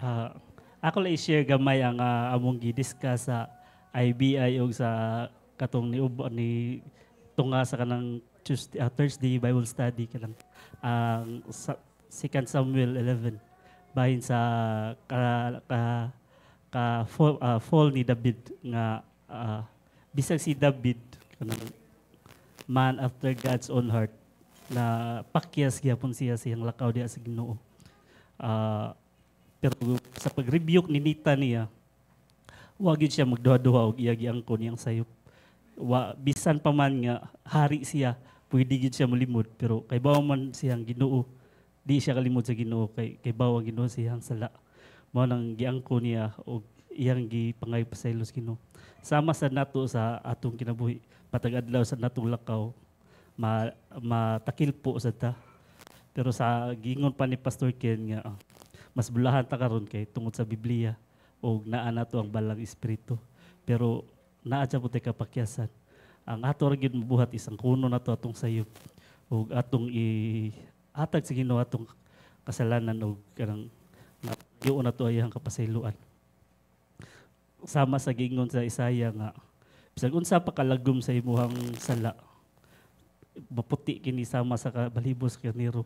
Ah, ako lang i-share gamay ang among gidiscuss sa IBI o sa katong ni Ubo ni tunga sa kanang Thursday Bible study kanang ang 2 Samuel 11 bahin sa fall ni David nga bisag si David kanang man after God's own heart na pakyas gyapon siya siyang lakaw diha sa Ginoo. Pero sa pag-rebuke ni Nita niya, wag yun siya magduha-duha og iyagi ang niyang sayop. Bisan pa man nga hari siya, pwede gid siya molimod, pero kay bawa man siyang Ginoo, di siya kalimod sa Ginoo kay bawa Ginoo siyang sala. Mao nang giangko niya og iyang gipangay pa sa ilos Ginoo. Sama sa nato sa atong kinabuhi, patag adlaw sa natong lakaw, matakil po sa ta. Pero sa gingon pa ni Pastor Ken nga mas bulahan ta karon kay tungod sa Biblia o naa nato ang balang espiritu. Pero naa sa puti kapakyasan. Ang ato ra gyud mabuhat isang kuno nato atong sayop ug atong ihatag sa Ginoo atong kasalanan ug kanang yo nato ayang kapasayloan. Sama sa gingon sa Isaiah nga bisag unsa pa kalagom sa imuhang sala maputi kini sama sa balhibos kaniro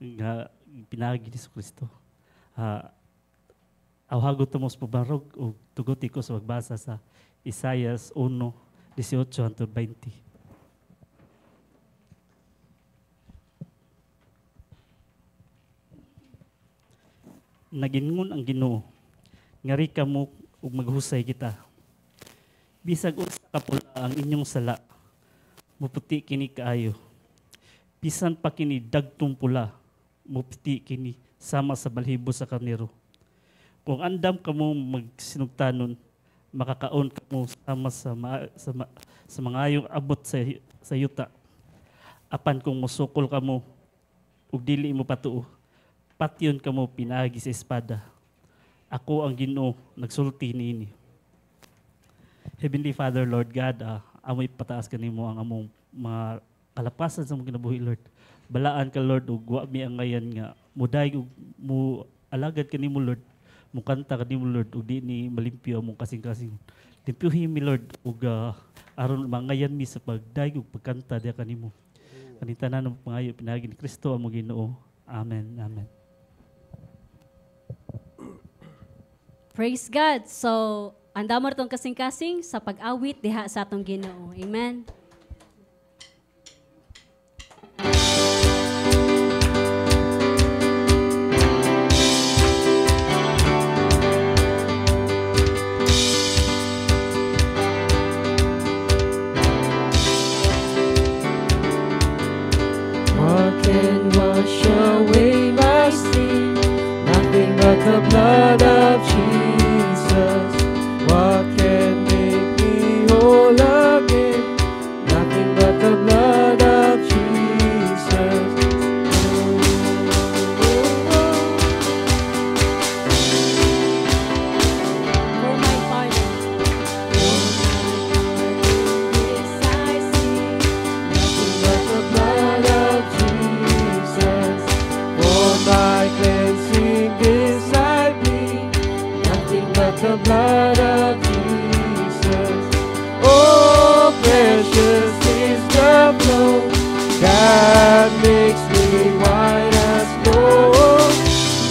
nga pinagi ni Kristo. Awhagot mo sa pabarog o tuguti ko sa magbasa sa Isaiah 1:18-20. Nagingon ang Ginoo, ngari ka mo ug maghusay kita. Bisag usa ka pula ang inyong sala, muputi kini kaayo. Bisan pa kini dagtong pula, muputi kini sama sa balhibo sa karnero. Kung andam ka mo magsinugtanon, makakaon ka mo sama sa mga ayong abot sa yuta. Apan kung musukol ka mo, ug dili mo patuo, patyon ka mo pinagi sa espada. Ako ang Ginoo, nagsulti niini. Heavenly Father, Lord God, amoy pataas kanimo ang among mga kalapasan sa mong kinabuhi, Lord. Balaan ka, Lord, ug wa mi ang ngayon nga muday ug mu alagad kanimo, Lord. Mukanta kanimo, Lord, ug di ni malimpyo among kasing-kasing. Limpyuhin mi, Lord, ug aron mangayan mi sa pagdaig ug pagkanta diha kanimo. Kaning tanan ng pangayo pinagi ni Kristo among Ginoo. Amen. Amen. Praise God. So, andamor tong kasing-kasing sa pag-awit diha sa atong Ginoo. Amen. What can wash away my sin? Nothing but the blood of Jesus. What can make me whole again? Nothing but the blood of Jesus. For my pardon. Yes, I see. Nothing but the blood of Jesus. For my cleansing beside me. Nothing but the blood of Jesus. Oh, precious is the flow that makes me white as snow.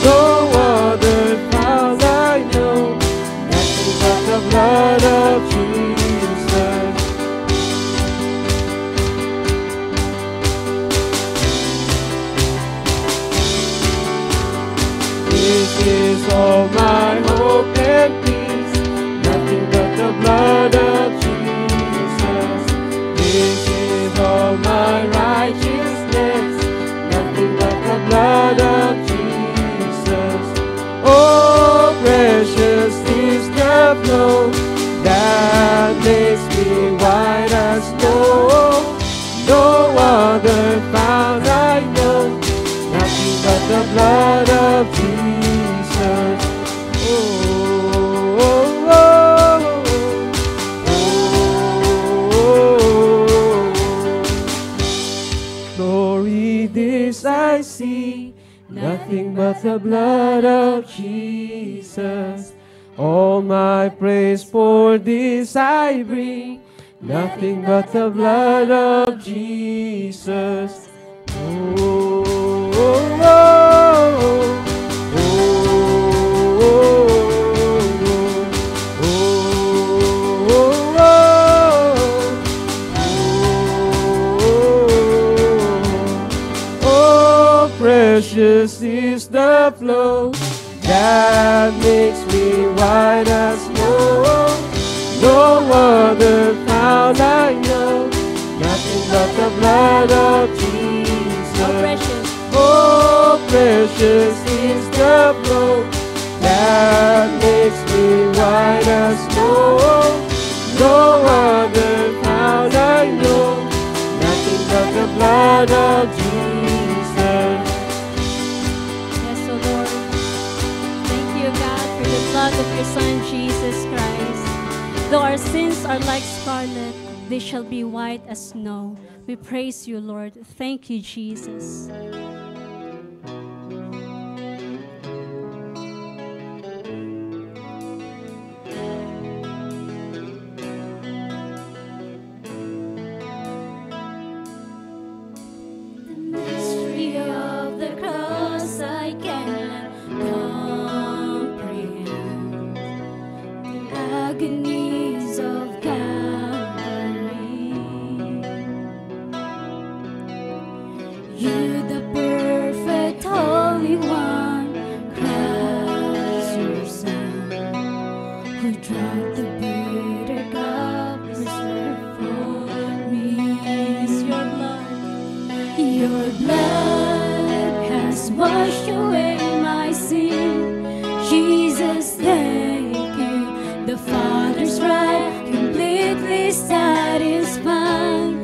No other fount I know. Nothing but the blood of Jesus. This is all my hope and peace. Nothing but the blood of Jesus. This is all my righteousness. Nothing but the blood of Jesus. Oh, precious is the flow that makes me white as snow. No other fount I know. Nothing but the blood of Jesus. Oh, oh, oh, oh, oh. Glory, this I see. nothing but the blood of Jesus. All my praise for this I bring, nothing but the blood of Jesus. Oh, oh, oh, oh, oh, precious is the flow that makes me white as snow. No other found I know, nothing but the blood of Jesus. Oh, precious. Oh, precious is the flow that makes me white as snow. No other found I know, nothing but the blood of Jesus. Yes, O Lord. Thank you, God, for the blood of your Son, Jesus Christ. Though our sins are like scarlet, they shall be white as snow. We praise you, Lord. Thank you, Jesus. The mystery of the cross I cannot comprehend. The agonies of Calvary. You, the perfect Holy One, Christ your Son, who drank the bitter cup reserved for me. Is your blood. Your blood has washed away my sin. Jesus, thank you. The Father's wrath completely satisfied.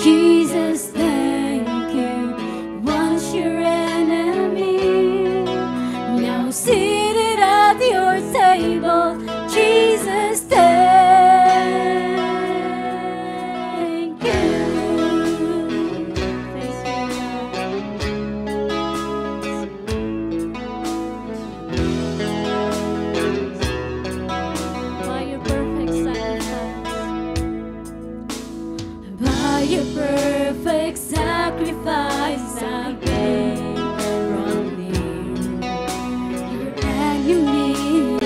Jesus, thank you. Once your enemy, now seated at your table. Jesus, thank you. By your perfect sacrifice, by your perfect sacrifice, I came from near. Your enemy,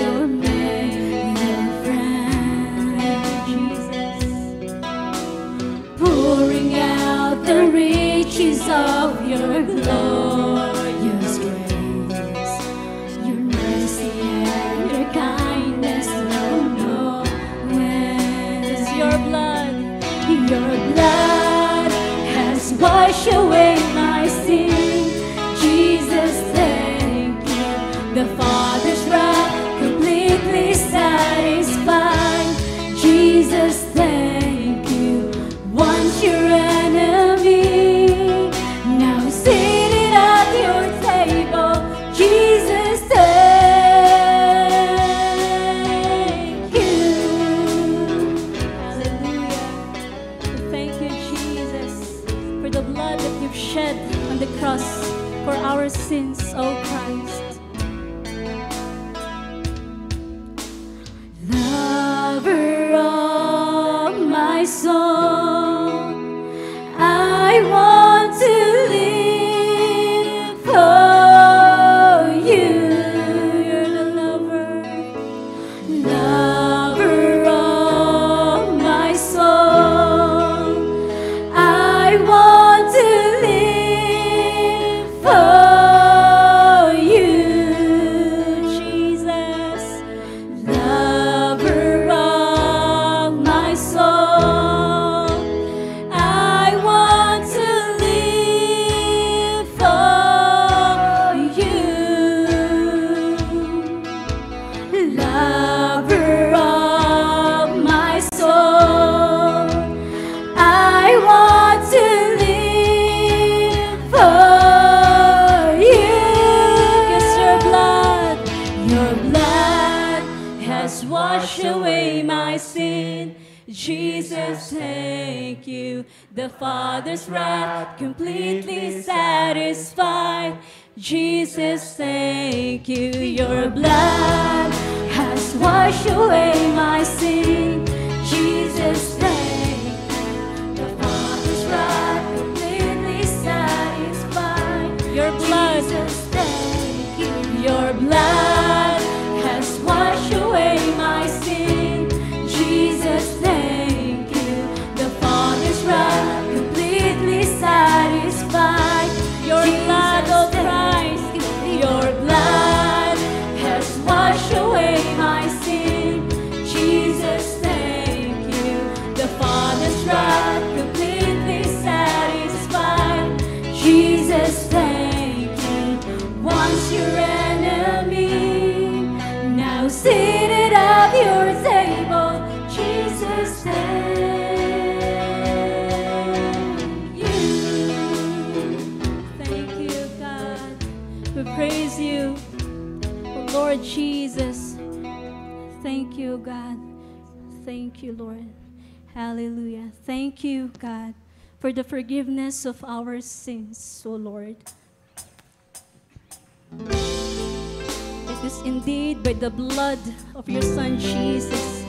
your made your friend, Jesus, pouring out the riches of your glorious grace. Your mercy and your kindness know no end. Your blood has washed away my sin. Jesus, thank you. The Father's wrath completely satisfied. Jesus, thank you. Once your enemy, now seated at your table. Jesus, thank you. Hallelujah. Thank you, Jesus, for the blood that you've shed on the cross for our sins, O Christ. Lover of my soul, I want to live for you. You're the lover of my soul. I want to live for you, Jesus. Lover of my soul, I want to live for you. Lover of my soul, I want to live for you. 'Cause your blood has washed away my sin. Jesus, thank you. The Father's wrath completely satisfied. Jesus, thank you. Your blood has washed away my sin. Jesus, thank you. The Father's wrath completely satisfied. Your blood, Jesus, thank you. Your blood has washed away my sin. Jesus, thank you. The Father's wrath completely satisfied. Your blood, oh Christ, your blood has washed away my sin. Jesus, thank you. The Father's wrath completely satisfied. Jesus, thank you. Once your enemy, now seated at your table. Jesus, thank you. Thank you, God. We praise you, oh Lord Jesus. Thank you, God. Thank you, Lord. Hallelujah. Thank you, God, for the forgiveness of our sins, oh Lord. It is indeed by the blood of your Son Jesus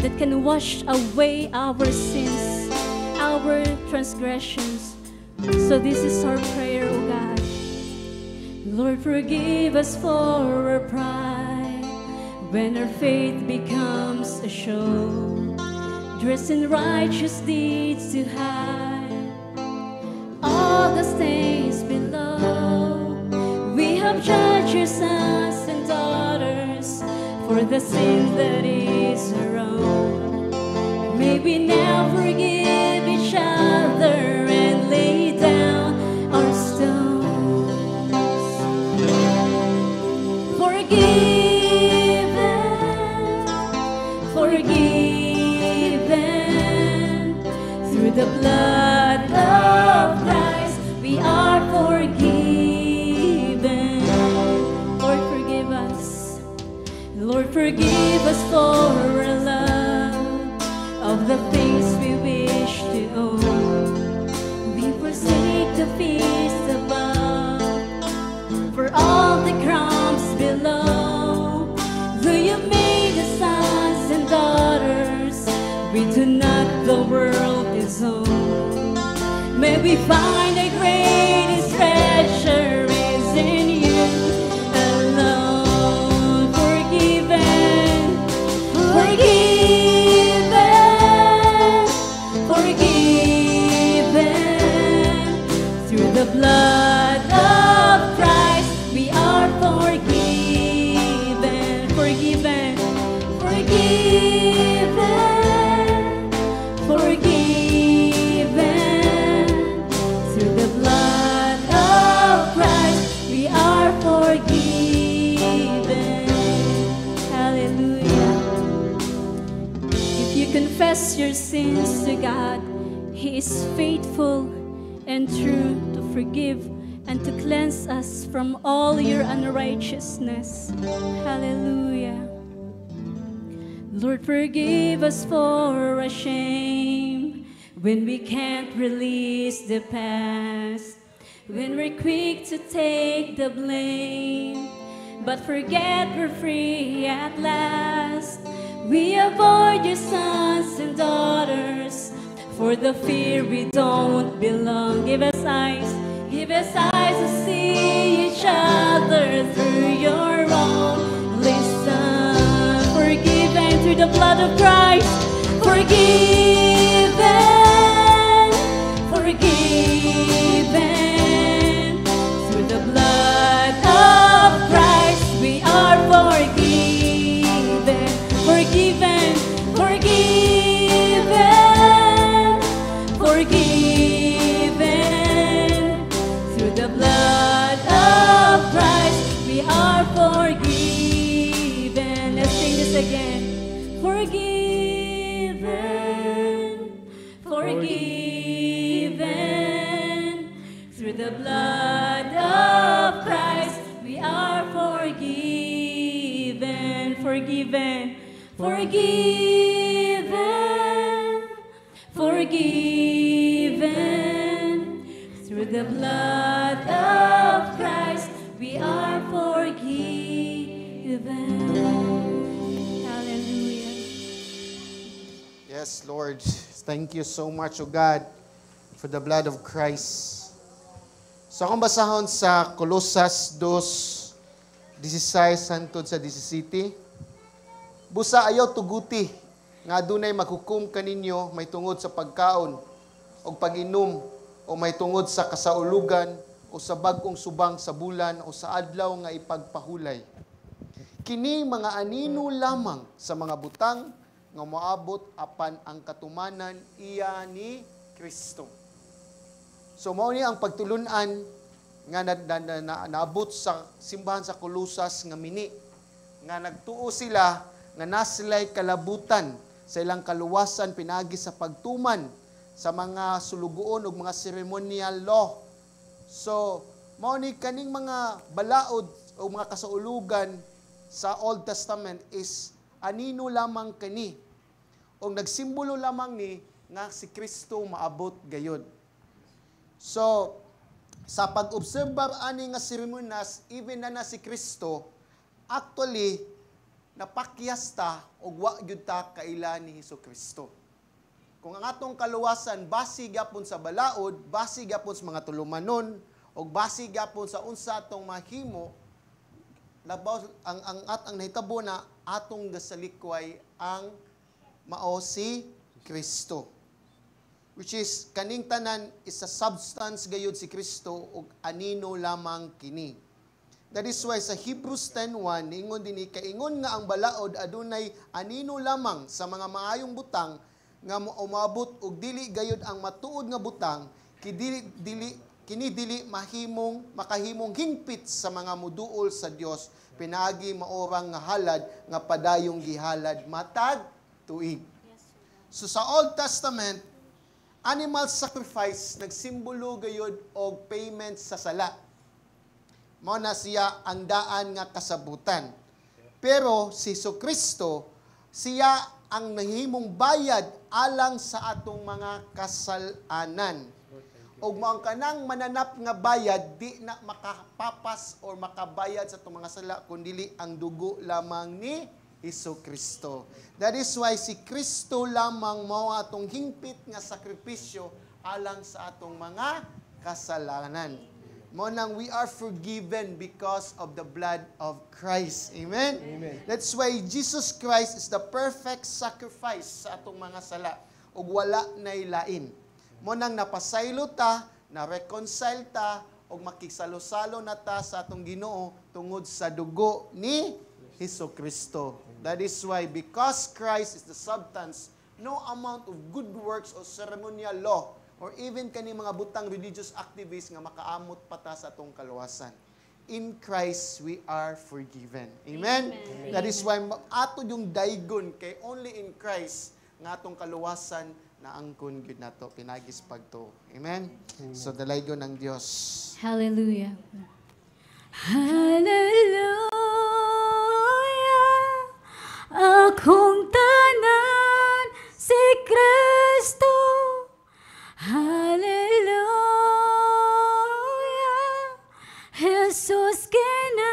that can wash away our sins, our transgressions. So this is our prayer, O God. Lord, forgive us for our pride when our faith becomes a show, dressed in righteous deeds to hide all the stains below. We have judged your sons and daughters for the sin that is our own. May we now forgive each other and lay down our stones. Forgiven through the blood of Christ, we are forgiven. Lord, forgive us. Lord, forgive us for our love of the things we wish to own. We forsake the feast above for all the crumbs below. Though you made us sons and daughters, we do not the world is own. May we find the greatest treasure is in you alone. Forgiven, forgiven, forgiven through the blood of Christ. We are forgiven, forgiven, forgiven, forgiven through the blood of Christ. We are forgiven. Hallelujah. If you confess your sins to God, He is faithful and true to forgive and to cleanse us from all your unrighteousness. Hallelujah. Lord, forgive us for our shame when we can't release the past, when we're quick to take the blame, but forget we're free at last. We avoid your sons and daughters for the fear we don't belong. Give us eyes to see each other through your only Son. Forgiven through the blood of Christ. Forgiven, forgiven through the blood of Christ. We are forgiven, forgiven, forgiven, forgiven through the blood of Christ. We are forgiven. Let's sing this again. Forgiven, forgiven through the blood of Christ. We are forgiven, forgiven, forgiven, forgiven through the blood of Christ. Lord. Thank you so much, O God, for the blood of Christ. So akong basahon sa Colossus 2:16 hangtod sa 17. Busa ayaw tuguti nga adunay maghukom kaninyo may tungod sa pagkaon o pag-inom o may tungod sa kasaulugan o sa bag-ong subang sa bulan o sa adlaw nga ipagpahulay. Kini mga anino lamang sa mga butang nga moabot apan ang katumanan iya ni Kristo. So mao ni ang pagtulunan nga naabot sa simbahan sa Colossus nga mini nga nagtuo sila nga nasilay kalabutan sa ilang kaluwasan pinagi sa pagtuman sa mga sulugoon ug mga ceremonial law. So mao ni kaning mga balaod o mga kasaulugan sa Old Testament is anino lamang kani o nagsimbolo lamang ni nga si Kristo maabot gayud. So sa pag-obserba ani nga seremonyas, even na si Kristo, actually, napakyas ta o wa gyud ta kaila ni Hesukristo. Kung ang atong kaluwasan, basi gyapon sa balaod, basi gyapon sa mga tulumanon, o basi gyapon sa unsa atong mahimo, labaw, ang nahitabo na atong gasalikway ang mao si Kristo. Which is, kaning tanan is a substance gayud si Kristo ug anino lamang kini. That is why sa Hebrews 10:1 niingon dinhi kaingon nga ang balaod adunay anino lamang sa mga maayong butang nga umabot og dili gayud ang matuod nga butang kini dili makahimong hingpit sa mga muduol sa Dios pinaagi maorang nga halad nga padayong gihalad matag tuig. So sa Old Testament, animal sacrifice nagsimbolo gayud og payment sa sala. Mao na siya ang daan nga kasabutan. Pero si Jesucristo, siya ang nahimong bayad alang sa atong mga kasalanan. Og mao ang kanang mananap nga bayad di na makapapas or makabayad sa atong mga sala kundi ang dugo lamang ni Jesucristo. That is why si Kristo lamang mao atong hingpit nga sakripisyo alang sa atong mga kasalanan. Mao nang we are forgiven because of the blood of Christ. Amen? Amen. That's why Jesus Christ is the perfect sacrifice sa atong mga sala ug wala nay lain. Mao nang napasaylo ta, na-reconcile ta ug makisalo-salo na ta sa atong Ginoo tungod sa dugo ni Hesukristo. That is why, because Christ is the substance, no amount of good works or ceremonial law or even kani mga butang religious activists nga makaamot pa ta sa atong kaluwasan. In Christ, we are forgiven. Amen? Amen. That is why ato yung daygon kay only in Christ nga atong kaluwasan na angkon gyud nato pinagis pagtuo. Amen? So dalaygon ng Dios. Hallelujah. Hallelujah. Akong tanan si Kristo. Hallelujah. Jesus kinabuhi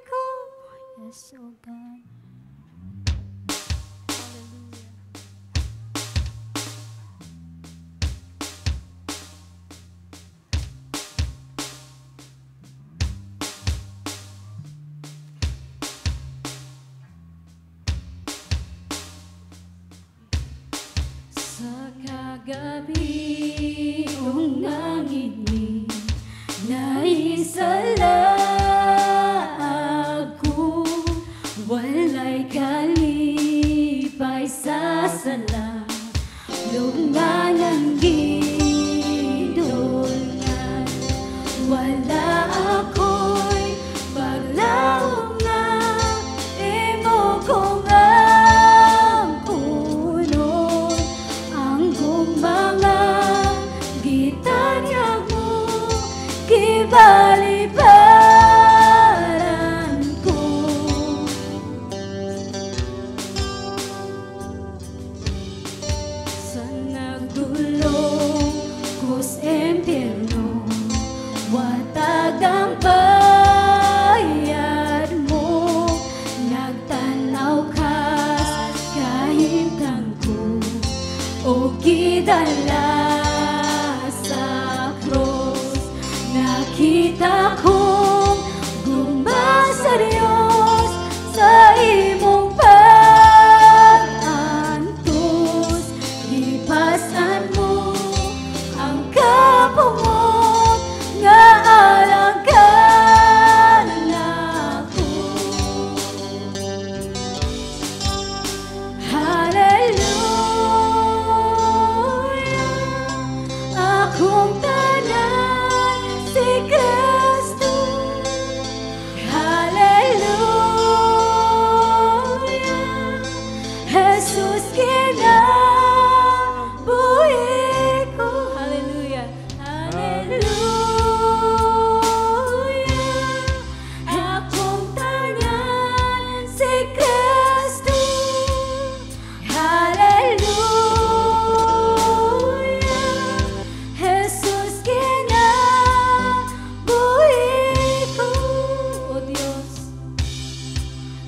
ko. Yes, oh God. Hallelujah. Sa kagabi kong nanginig, naisala ako, walay kalipay sa sala, lunganan gidulngan, wala ako'y paglaong nga, imo kong ang puno, ang kong mga gitanya mo, kibalibaran ko. Sa nagdulong ko sa impyerno, watag ang bayad mo, nagtanaw ka kahit Gamit akong gumba sa Diyos sa imong pag-antos. Lipasan mo ang kapungot nga alangkan ako. Hallelujah, akong tanan si Kristo. Hallelujah, Jesus kinabuhi ko. Hallelujah, hallelujah, akong tanan si Kristo. Hallelujah, Jesus kinabuhi ko.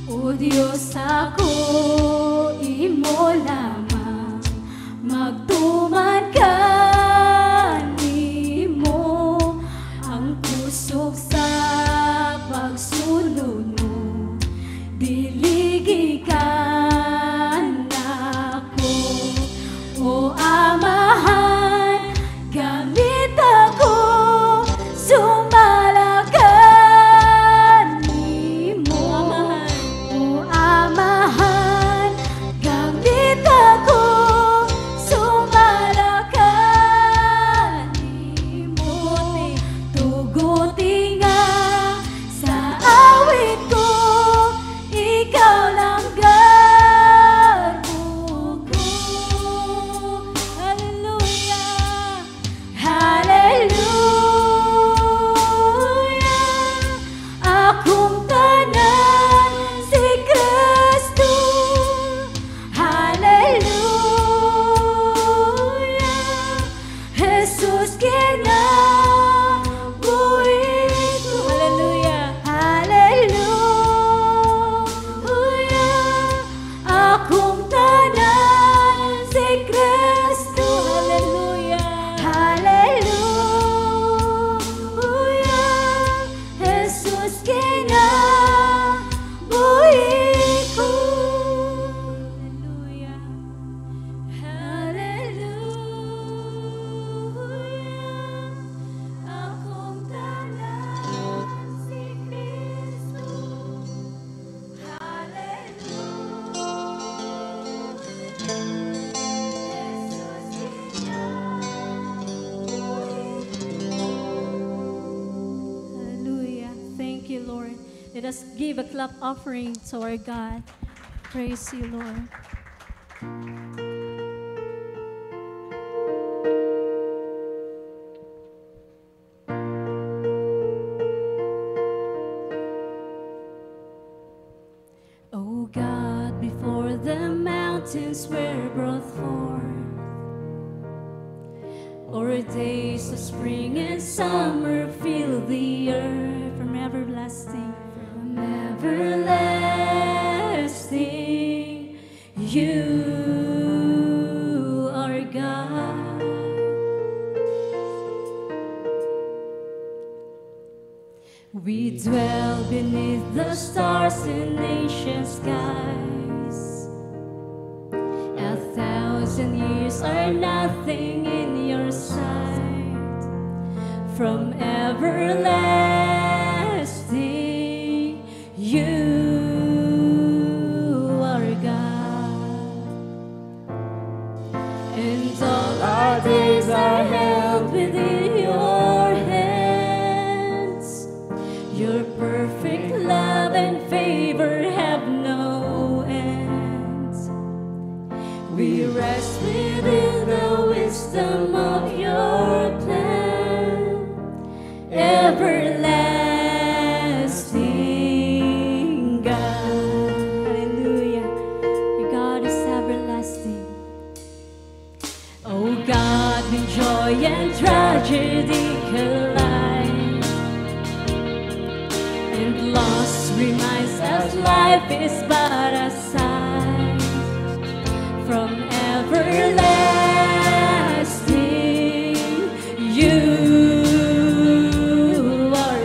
O Diyos, ako imo lamang magtuman kanimo ang kusog sa pagsunod mo. Diligikan ako, o Amahan, gamit ako sumalakan nimo. O Amahan, gamit ako sumalakan nimo. Tuguti nga sa awit ko, ikaw lang garbo ko. Hallelujah, hallelujah, akong tanan si Kristo. Hallelujah, Jesus kinabuhi ko. Hallelujah, hallelujah, akong tanan si Kristo. Hallelujah, hallelujah, Jesus kinabuhi ko. Hallelujah, hallelujah, akong tanan si Kristo. Hallelujah. Thank you, Lord. Let us give a clap offering to our God. Praise you, Lord. Oh God, before the mountains were brought forth, or days of spring and summer fill the earth, from everlasting, you are God. We dwell beneath the stars in ancient skies. 1,000 years are nothing in your sight. From everlasting, you are God. And all our days are held within your hands. Your perfect love and favor have no end. We rest within the wisdom of your plan, everlasting God. Hallelujah. Your God is everlasting. Oh God, when joy and tragedy collide, and loss reminds us life is but a sigh. From everlasting, you are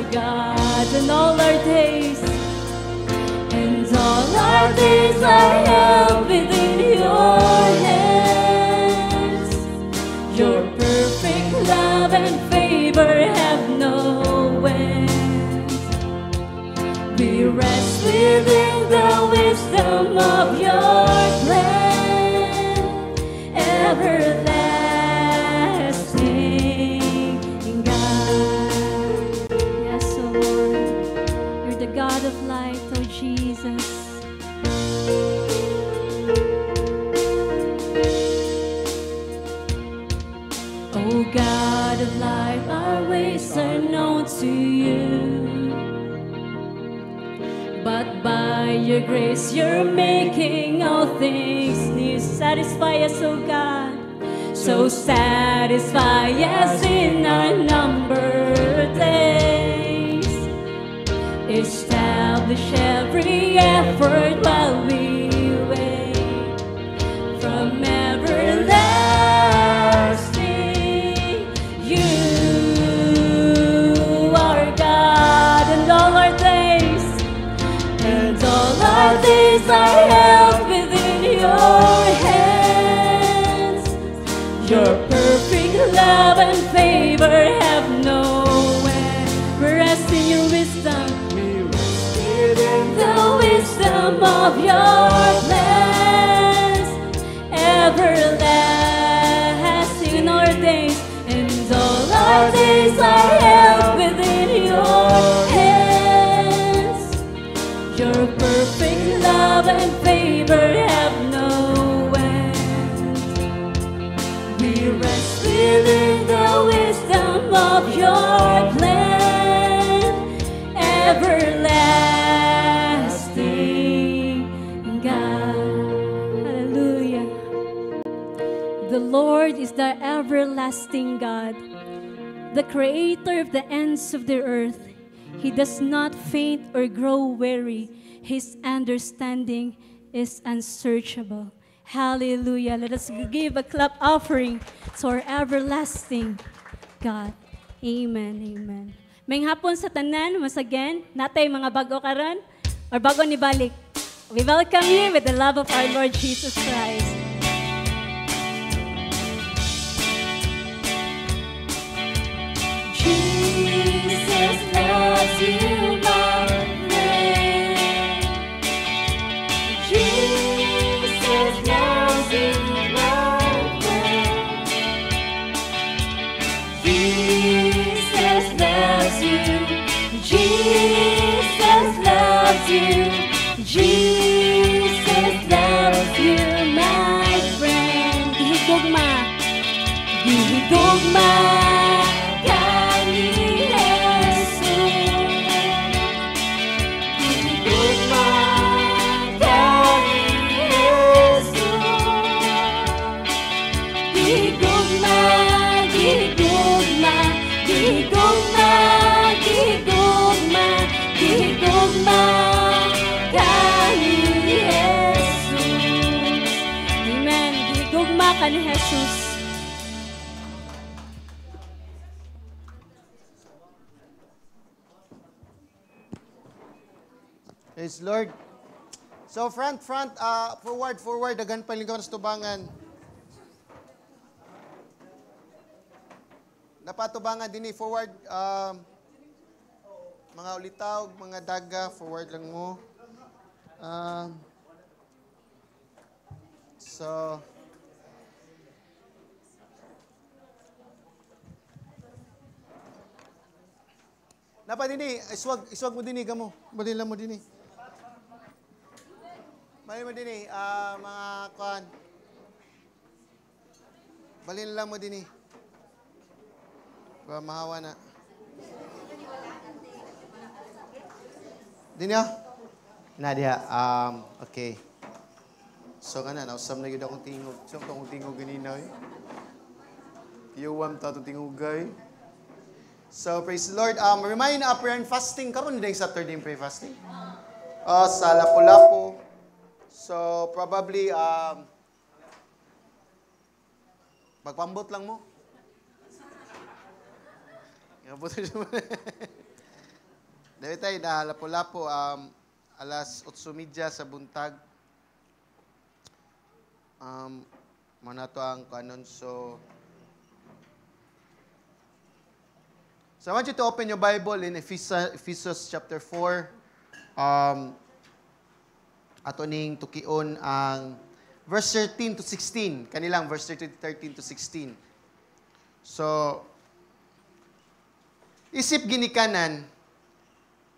wisdom of your plan, everlasting God. Yes, O Lord, you're the God of light, O Jesus. O God of light, our ways are known to you. But by your grace, you're making all things new. Satisfy us, O God. So satisfy us in our numbered days. Establish every effort while we wait. From everlasting, you are God, and all our days, and all our days are held within your hands. Your perfect love and favor have no end. We rest in your wisdom. We rest in the wisdom of your plans, everlasting in our days, and all our days are held within your hands. Your perfect love and favor have no end. We rest within the wisdom of your plan, everlasting God. Hallelujah. The Lord is the everlasting God, the creator of the ends of the earth. He does not faint or grow weary. His understanding is unsearchable. Hallelujah. Let us give a clap offering to our everlasting God. Amen. Amen. May hapon sa tanan, once again, natay mga bago karon or bago ni balik. We welcome you with the love of our Lord Jesus Christ. Jesus loves you, my friend. Jesus loves you, my friend. Jesus loves you. Jesus loves you. Jesus loves you, my friend. Gihigugma. Gihigugma. Ni Jesus. Praise Lord. So front, forward, dagan palingaw sa tubangan. Napatubangan din forward, mga ulitaw, mga daga, forward lang mo. So, napa dini, iswag mo dini kamo. Balila mo dini. Balila mo dini, mga kuan. Balila mo dini. Ba mahawa na. Dini ah. Na diha. Okay. So kana nausam na gyud akong tingog. So akong tingog ganina eh. Yuwam ta tong tingugay. So, praise the Lord. Remind na prayer and fasting. Karoon din Saturday prayer fasting. Sa Lapu-Lapu. So, probably, magpambot lang mo. Dahil tayo na Lapu-Lapu, alas 8:30 sa buntag. Manato ang kanon. So, I want you to open your Bible in Ephesians chapter 4. ato ning tukion ang verse 13 to 16. Kanilang verse 13 to 16. So, isip ginikanan.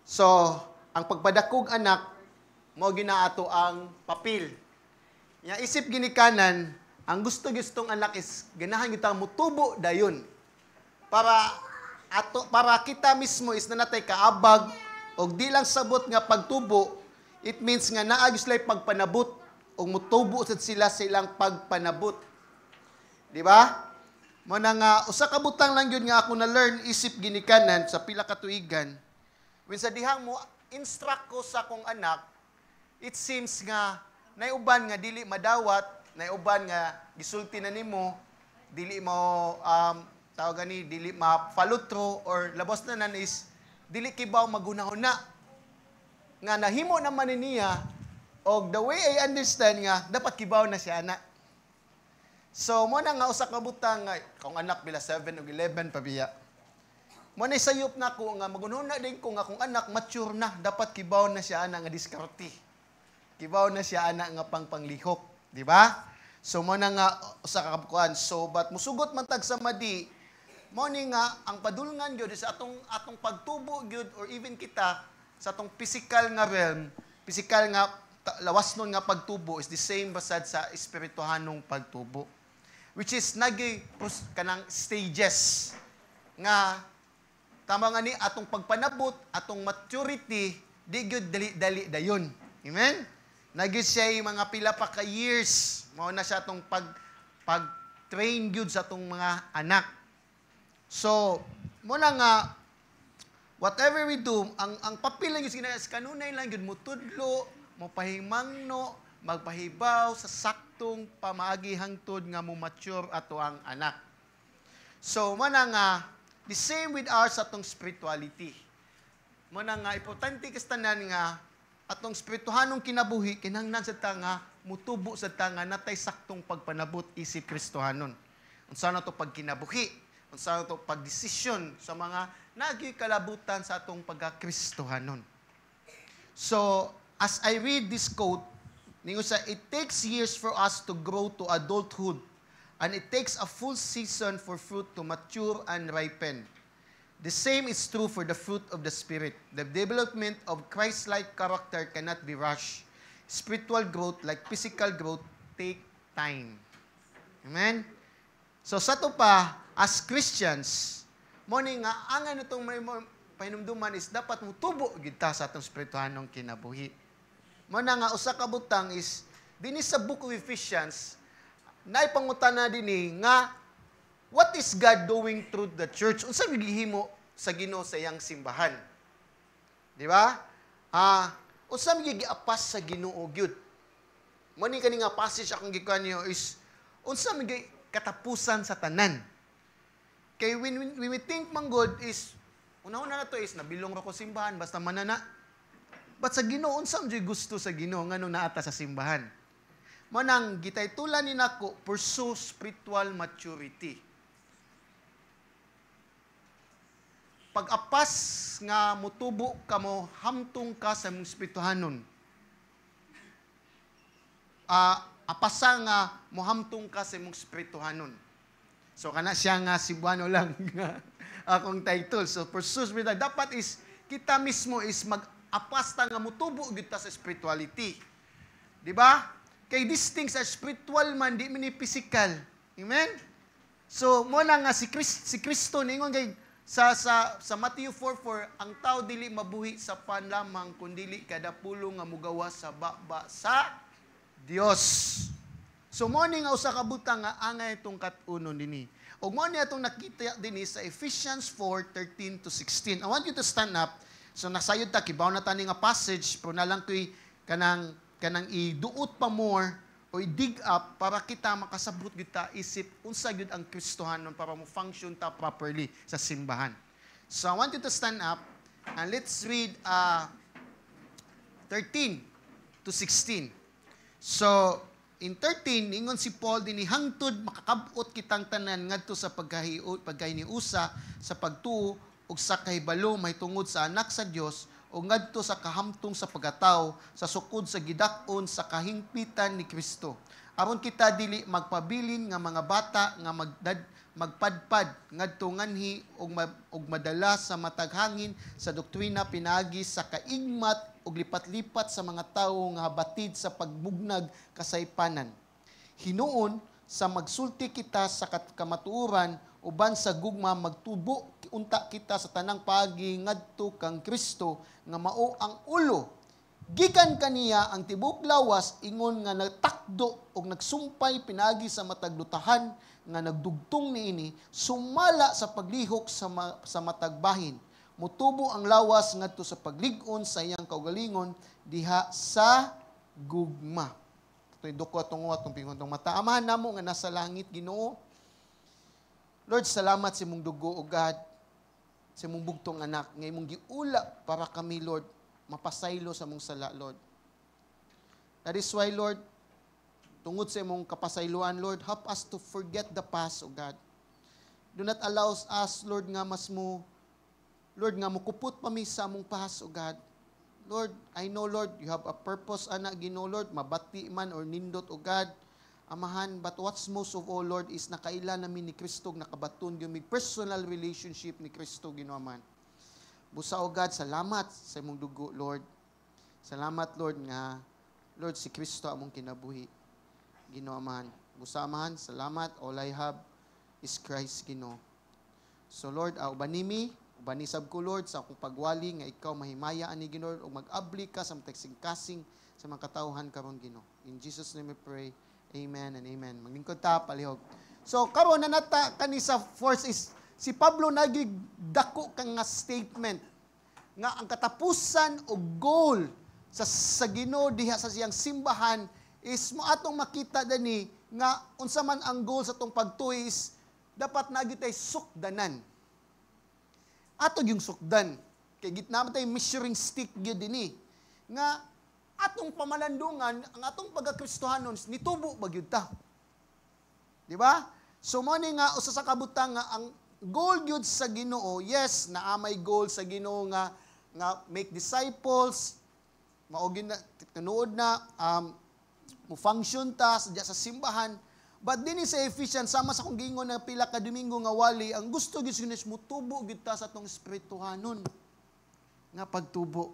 So, ang pagpadakog anak, mao ginaato ang papel. Ya isip ginikanan, ang gusto-gustong anak is ganahan kita mutubo dayon. Para kita mismo is nanatay kaabag og di lang sabot nga pagtubo, it means nga naa gyud sila pagpanabot og mutubo sad sila sa ilang pagpanabot. Di ba? Mo na nga usa ka butang lang gyud nga ako na learn isip ginikanan sa pila ka tuigan. When sa dihang mo instruct ko sa akong anak, it seems nga naiuban nga dili madawat, naiuban nga gisulti na nimo, dili mo tawag ni dili ma-follow through or labos na nan is dili kibaw magunahon na. Nga nahimo naman niya og the way I understand nga dapat kibaw na siya anak. So mo na nga usa ka butang nga kung anak bila 7 ug 11 pabiya. Mo na sayop na ko nga magunahon na din ko nga kung anak mature na dapat kibaw na siya anak nga diskarte. Kibaw na siya anak nga panglihok, di ba? So mo na nga usa ka kabukuan. So but musugot man tag sa madi, mo ni nga ang padulngan gyud sa atong pagtubo gyud or even kita sa atong physical nga realm, physical nga lawas nun nga pagtubo is the same basad sa espirituhanong pagtubo. Which is nagi kanang stages nga tama nga ni atong pagpanabot, atong maturity di gyud dali dayon. Amen. Nagi siya mga pila pa ka years, mao na siya atong pag-train gyud sa atong mga anak. So, mo na nga whatever we do, ang papel lang gyud kanunay lang gyud mo tudlo, mo pahimangno, magpahibaw sa saktong pamaagi hangtod nga mo mature ato ang anak. So, mo na nga the same with ours atong spirituality. Mo na nga importante kastanan nga atong spirituhanong kinabuhi kinahanglan sa tanga mutubo sa tanga natay saktong pagpanabot isip Kristohanon. Unsa na to pagkinabuhi, unsa na to pagdesisyon sa mga nagi kalabutan sa atong pagka-Kristohanon. So, as I read this quote, ningon sa it takes years for us to grow to adulthood and it takes a full season for fruit to mature and ripen. The same is true for the fruit of the Spirit. The development of Christ-like character cannot be rushed. Spiritual growth, like physical growth, take time. Amen? So, sa to pa, as Christians, mo ni nga, ang ano itong may pahinumduman is dapat mutubo kita sa atong spirituhanong kinabuhi. Mo na nga, usa ka butang is, din sa book of Ephesians, naipangutana din nga, what is God doing through the church? Unsa gihimo sa Ginoo sa iyang simbahan? Di ba? Unsa giapas sa Ginoo gyud? Mo ni kani nga passage akong gikuan niyo is unsa katapusan sa tanan? Kay when we think man God is una-una na to is nabilong ra ko simbahan basta manana. But sa Ginoo unsa man gusto sa Ginoo nganong naata sa simbahan? Mo nang gitaytulan ni nako pursue spiritual maturity. Pag-apas nga mutubo ka mo, hamtong ka sa mong spirituhanon. Apasa nga muhamtong ka sa mong spirituhanon. So, kana siya nga Cebuano lang akong title. So, pursue spiritual. Dapat is, kita mismo is mag-apas ta nga mutubo kita sa spirituality. Diba? Kay these things are spiritual man, di mini physical. Amen? So, mo na nga si Kristo, ningon kay sa Matthew 4:4, ang tao dili mabuhi sa pan lamang kundili kada pulo nga mugawa sa baba sa Dios. So mo ni nga usa ka butang nga angay itong kat-unon dinhi. Og mo ni atong nakita dinhi sa Ephesians 4:13 to 16. I want you to stand up. So nasayod ta kibaw na tani nga passage pero na lang koy kanang iduot pa more o i-dig up para kita makasabot kita isip unsa gyud ang Kristohanon para mo function ta properly sa simbahan. So I want you to stand up and let's read 13 to 16. So in 13 ingon si Paul dinhi hangtod makakabot kitang tanan ngadto sa pagkahiniusa sa pagtuo ug sa kahibalo mahitungod sa anak sa Dios o ngadto sa kahamtong sa pagkatao sa sukod sa gidak-on sa kahingpitan ni Kristo. Aron kita dili magpabilin nga mga bata nga magpadpad ngadto nganhi og madala sa matag hangin sa doktrina pinagi sa kaigmat og lipat-lipat sa mga tawo nga batid sa pagbugnag kasaypanan. Hinuon sa magsulti kita sa kamatuoran uban sa gugma magtubo unta kita sa tanang paagi ngadto kang Kristo nga mao ang ulo. Gikan kaniya ang tibok lawas ingon nga nagtakdo og nagsumpay pinagi sa matagdutahan nga nagdugtong niini sumala sa paglihok sa matagbahin. Mutubo ang lawas ngadto sa paglig-on sa iyang kaugalingon diha sa gugma. Duko atong pingon tong mata. Amahan namo nga nasa langit, Ginoo. Lord, salamat sa imong dugo o God, sa imong bugtong anak, nga imong giula para kami, Lord, mapasaylo sa mong sala, Lord. That is why, Lord, tungod sa imong kapasayloan, Lord, help us to forget the past, O God. Do not allow us, Lord, nga mas mo, Lord, nga mukupot pa mi sa among past, O God. Lord, I know, Lord, you have a purpose, anak, Ginoo, Lord, mabati man or nindot, O God, Amahan, but what's most of all, Lord, is nakaila namin ni Kristo, nakabaton yung may personal relationship ni Kristo, Ginoo man. Busa, O God, salamat sa imong dugo, Lord. Salamat, Lord, nga, Lord, si Kristo among kinabuhi, Ginoo man. Busa, Amahan, salamat, all I have is Christ, Ginoo. So, Lord, ubanimi, ubanisab ko, Lord, sa akong pagwali, nga ikaw mahimaya ani, Ginoo, o mag-abli ka sa matagsing-kasing sa mga katauhan karon, Ginoo. In Jesus' name we pray. Amen and amen. Maglingkod ta, palihog. So, karon na nata kani sa force is, si Pablo nagigdako kang nga statement nga ang katapusan o goal sa Ginoo diha sa siyang simbahan is mo atong makita dani nga unsa man ang goal sa tong pagtuis, dapat nagyutay sukdanan. Ato yung sukdan. Kay gitna tay measuring stick gyud dinhi nga atong pamalandungan, ang atong pagkakristohanon, nitubo ba gyud ta? Di ba? So, mo ni nga, usa sa kabutang nga, ang goal gyud sa Ginoo, yes, naamay goal sa Ginoo nga make disciples, maugin na, tinuod na, mo-function ta sa simbahan, but din sa Ephesians, sama sa kong gingon na pila ka Domingo nga wali, ang gusto gyud sa Ginoo, mutubo gyud ta sa atong espirituhanon, nga pagtubo.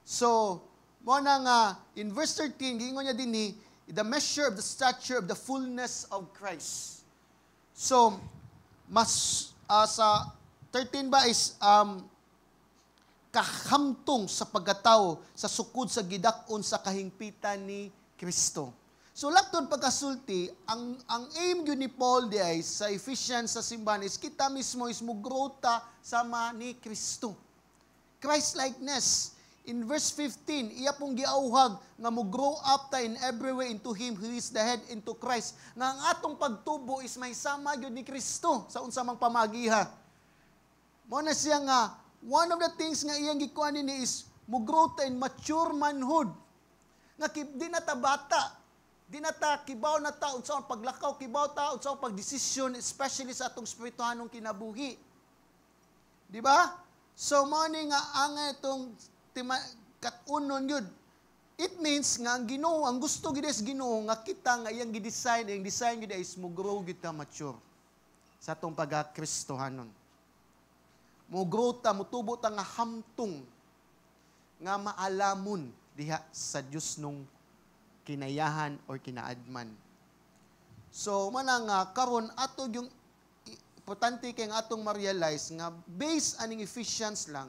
So, mo na nga, in verse 13, gingon niya din the measure of the stature of the fullness of Christ. So, mas sa 13 ba is kahamtong sa pagkatao sa sukod sa gidak-on sa kahingpitan ni Kristo. So, lakton pagkasulti, ang aim yun ni Paul di ay sa Ephesians sa simbahan is kita mismo is mugrota sama ni Kristo. Christ-likeness. In verse 15, iya pong giauhag nga mo grow up ta in every way into Him who is the head, into Christ. Nga ang atong pagtubo is may sama yun ni Kristo sa unsa mang pamagiha. Mo na siya nga, one of the things nga iyang gikuan ni is mo grow ta in mature manhood. Nga di na ta bata, di na ta kibaw na ta, unsa ang paglakaw kibaw ta, unsa ang pagdesisyon, especially sa atong spirituhanong kinabuhi. Di ba? So, mo ni nga ang itong katunon yun. It means nga ang Ginoo, ang gusto gid is Ginoo nga kita nga iyang gi-design, ang design gid is mo grow gid ta mature sa atong pagka-Kristohanon. Mo grow ta, mo tubo ta nga hamtong nga maalamon diha sa Dios nung kinayahan or kinaadman. So man nga karon ato yung importante kay nga atong ma-realize nga based aning Ephesians lang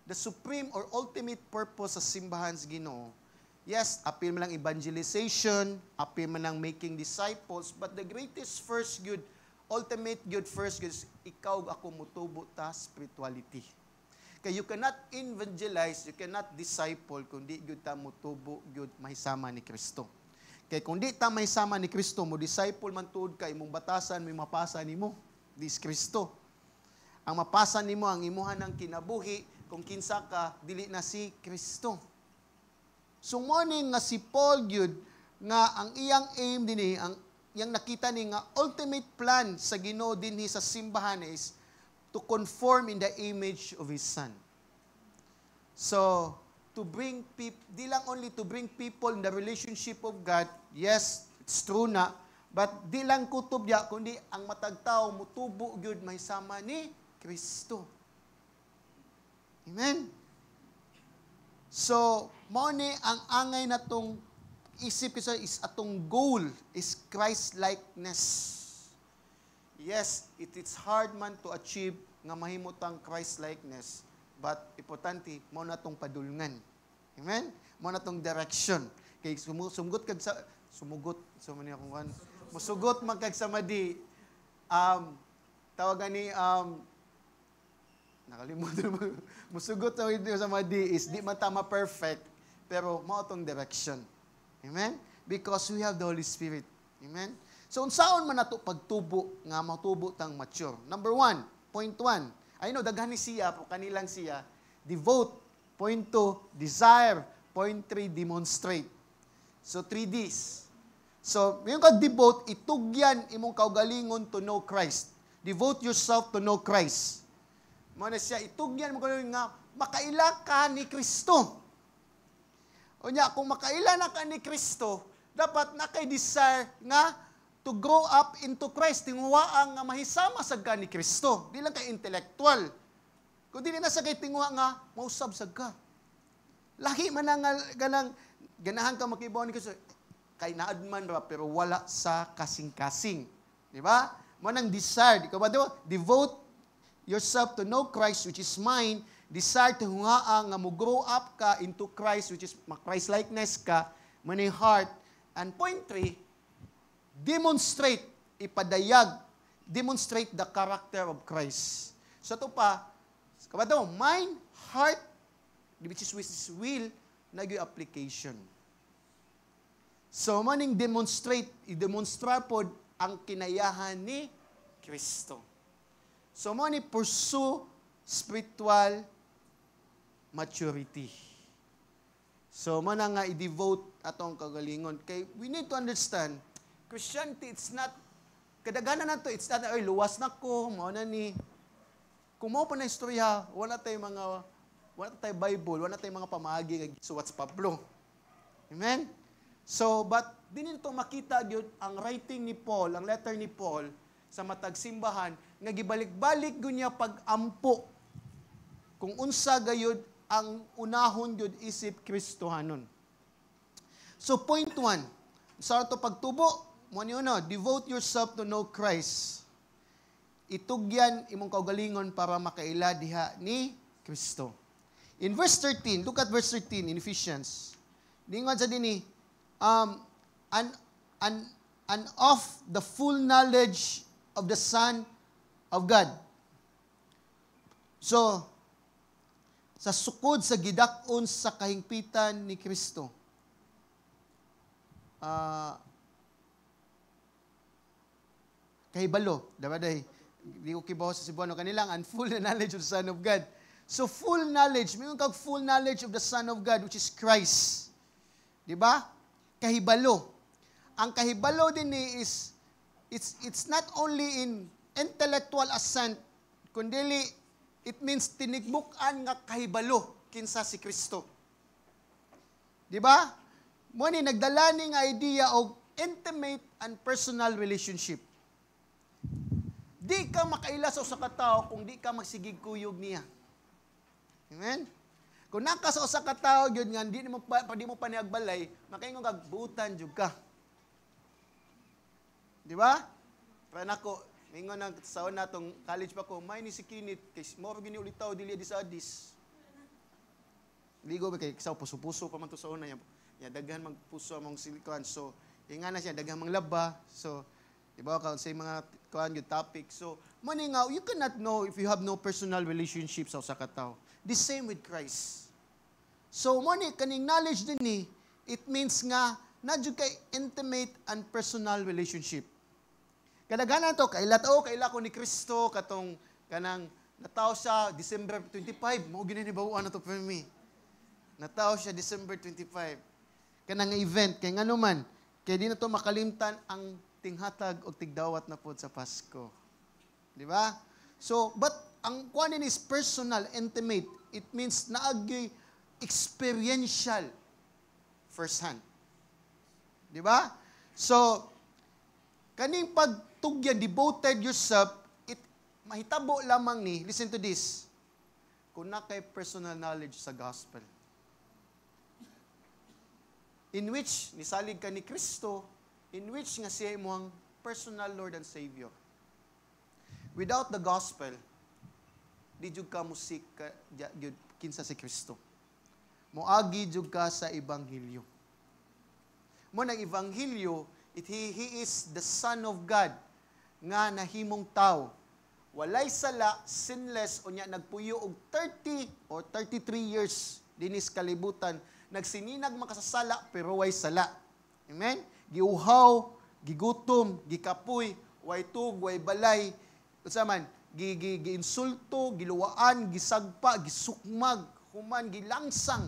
the supreme or ultimate purpose sa simbahan sa Ginoo. Yes, appeal man lang evangelization, appeal man lang making disciples, but the greatest first good, ultimate good first good is ikaw ako mutubo ta spirituality. Kaya you cannot evangelize, you cannot disciple kung di gyud ta mutubo gyud mahisama ni Kristo. Kaya kung di ta mahisama ni Kristo, mo disciple man tuod ka imong batasan, may mapasa nimo, dis Kristo. Ang mapasa nimo ang imuhan ng kinabuhi kung kinsa ka, dili na si Kristo. So, morning nga si Paul yun, nga ang iyang aim din ang iyang nakita ni nga ultimate plan sa Ginoo din sa simbahan is to conform in the image of His Son. So, to bring people, di lang only to bring people in the relationship of God, yes, it's true na, but di lang kutob ya, kundi ang matag tao mutubo gyud may sama ni Kristo. Amen? So, mao ni ang angay na tong isip ko is atong goal is Christ-likeness. Yes, it's hard man to achieve nga mahimutang Christ-likeness, but importante, mao na tong padulngan. Amen? Mao na tong direction. Kay sumugot kag sa sumugot so man akong kan. Musugot man kag sa madi tawagan ni nakalimutan mo. Musugot sa madi is di man tama perfect, pero mao tong direction. Amen? Because we have the Holy Spirit. Amen? So, unsaon man nato pagtubo nga matubo tang mature? Number 1, point 1. I know, daghan ni siya, po kanilang siya. Devote. Point 2, desire. Point 3, demonstrate. So, 3 Ds. So, yung kag-devote, itugyan imong kaugalingon to know Christ. Devote yourself to know Christ. Muna siya, itugyan mo nga, makaila ka ni Kristo. O niya, kung makaila na ka ni Kristo, dapat na kay desire nga to grow up into Christ. Tinguhaan nga mahisama sa ka ni Kristo. Di lang kay intellectual. Kung di na sa kay tinguha nga, mausab sa ka. Lahi man nga ganahan ka makibaw ni Kristo. Kay naadman ba, pero wala sa kasing-kasing. Di ba? Manang desire. Di ka ba? Devote yourself to know Christ, which is mine. Desire to hungaan nga mo grow up ka into Christ, which is Christ-likeness ka, manay heart. And point 3, demonstrate, ipadayag, demonstrate the character of Christ. So ito pa, kabado, mind, heart, which is will, nagyo application. So maning demonstrate, i-demonstra po ang kinayahan ni Kristo. So mo ni pursue spiritual maturity. So, mana nga i-devote atong kagalingon. Kay, we need to understand, Christianity, it's not, kadaganan na to, it's not, ay, luwas na ko, mao na ni. Kung mao pa na istorya, wala tayong Bible, wala tayong mga pamagi, kay Suwats Pablo. Amen? So, but, din nito makita yun, ang writing ni Paul, ang letter ni Paul, sa matag simbahan, nga gibalik-balik gunya pag-ampo, kung unsa gayud ang unahon yun isip Kristohanon. So, point 1. Sa ito pagtubo, devote yourself to know Christ. Itugyan imong kaugalingon para makaila diha ni Kristo. In verse 13, look at verse 13 in Ephesians. Dingon sa dini, and of the full knowledge of the Son of God. So, sa sukod sa gidakon sa kahingpitan ni Kristo. Kahibalo, dabaday. Di ko kibaw sa Cebuano kanilang, and full knowledge of the Son of God. So full knowledge, mayroon kag full knowledge of the Son of God, which is Christ. Di ba? Kahibalo. Ang kahibalo din ni is, it's not only in intellectual assent, kundi it means tinigmukan nga kahibalo kinsa si Kristo. Di ba? Mo ni nagdala ni nga idea of intimate and personal relationship. Di ka makaila sa usa ka tawo kung di ka magsigig kuyog niya. Amen? Kung naka sa usa ka tawo gyud nga di mo pa niagbalay, makaingon kag buutan jud ka. Di ba? Para nako mingon nang saon natong college pa ko, may ni si Kinit, kay mo gini ulitaw dili di sa Addis. Ligo ba kay sa puso-puso pa man to sa una niya. Ya daghan magpuso among silikon. So, inga na siya daghan manglaba. So, di ba ka say mga kuan yung topic. So, mani nga you cannot know if you have no personal relationship sa usa ka tawo. The same with Christ. So, mani kaning knowledge din ni, it means nga na jud kay intimate and personal relationship. Kadaghanan to, kaila ko ni Kristo, katong, kanang, nataw siya, December 25, mo ginanibawaan na to for me. Nataw siya, December 25. Kanang event, kay nga naman, kaya di na to makalimtan ang tinghatag o tigdawat na po sa Pasko. Di ba? So, but, ang kuwanin is personal, intimate. It means, naagi, experiential first hand. Di ba? So, kaning pagtugyan, devoted yourself, mahitabo lamang ni, listen to this, kung na kay personal knowledge sa gospel. In which, nisalig ka ni Kristo, in which nga siya imong personal Lord and Savior. Without the gospel, di jud ka musik ka kinsa si Kristo. Moagi jud ka sa ebanghelyo. Mo nang ebanghelyo, he is the Son of God nga nahimong tao. Walay sala, sinless, unya nagpuyo og 30 or 33 years dinis kalibutan, nagsininag makasasala pero way sala. Amen? Giuhaw, gigutom, gikapoy, way tug, way balay, unsa man, giinsulto, giluwaan, gisagpa, gisukmag, human gilangsang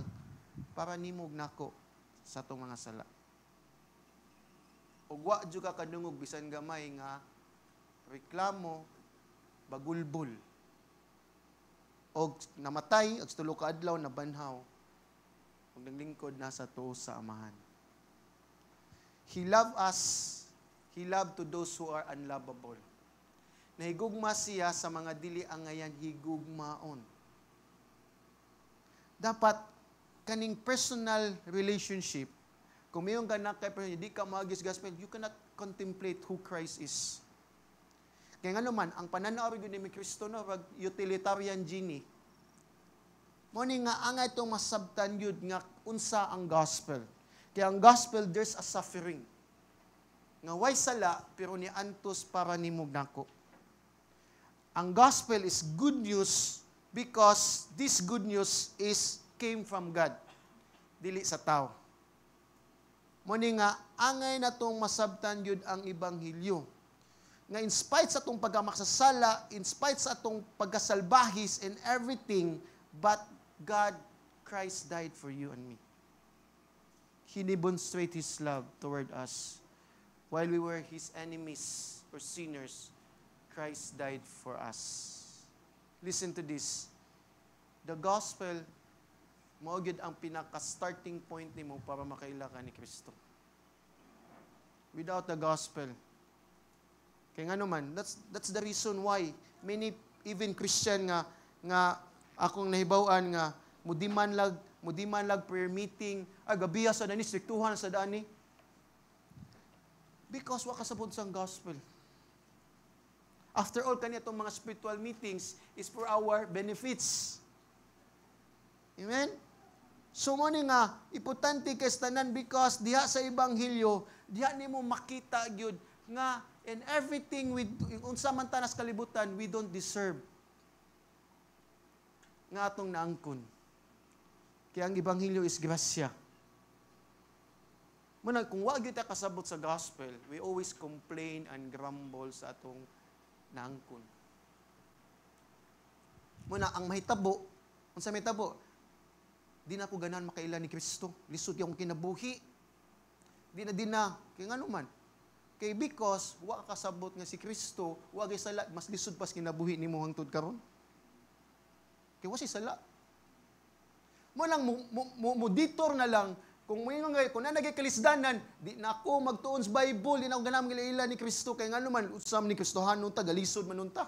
para nimog nako sa atong mga sala. Ug wa jud ka kadungog bisan gamay nga reklamo, bagulbol. Og namatay, ag tulo ka adlaw na banhaw. Ug naglingkod na sa tuo sa amahan. He loved us. He loved to those who are unlovable. Nahigugma siya sa mga dili angayan higugmaon. Dapat kaning personal relationship, kung mayong ganak kay pero hindi ka magis gospel, you cannot contemplate who Christ is. Kaya nga naman, ang pananaw rin ni Kristo no, wag utilitarian genie. Muni nga ang itong masabtan yun nga unsa ang gospel. Kaya ang gospel, there's a suffering. Nga way sala, pero ni antos para ni mugnako. Ang gospel is good news because this good news came from God. Dili sa tao. Muni nga, angay na itong masabtan yun ang ebanghelyo. Nga in spite sa itong pagkamaksasala, in spite sa itong pagkasalbahis and everything, but God, Christ died for you and me. He demonstrated His love toward us. While we were His enemies or sinners, Christ died for us. Listen to this. The gospel, maugid ang pinaka-starting point nimo para makaila ka ni Kristo. Without the gospel, kaya nga naman, that's the reason why many even Christian nga akong nahibawan nga mudiman lag prayer meeting, gabiya sa dani striktuhan sa dani. Because wa kasabot sang gospel. After all, kani itong mga spiritual meetings is for our benefits. Amen? So mo ni nga importante kay tanan because diha sa ebanghelyo, diha nimo makita gyud nga in everything unsa man tanas kalibutan, we don't deserve nga atong naangkon. Kaya ang ebanghelyo is grasya. Muna, kung wa gyud ta kasabot sa gospel, we always complain and grumble sa atong naangkon. Muna, ang mahitabo, unsa mahitabo? Di na ko ganan makaila ni Kristo. Lisod yung kinabuhi. Di na. Kaya nga naman. Kay because, wa kasabot nga si Kristo, wa kay sala, mas lisod pas kinabuhi ni mo hangtod karon. Kaya wa si sala. Mo lang, mo-detour na lang, kung na nagkalisdanan, di na ako magtuon sa Bible, di na ako ganang ila ni Kristo, kaya nga naman, usam ni Kristohan nun ta, galisod man nun ta.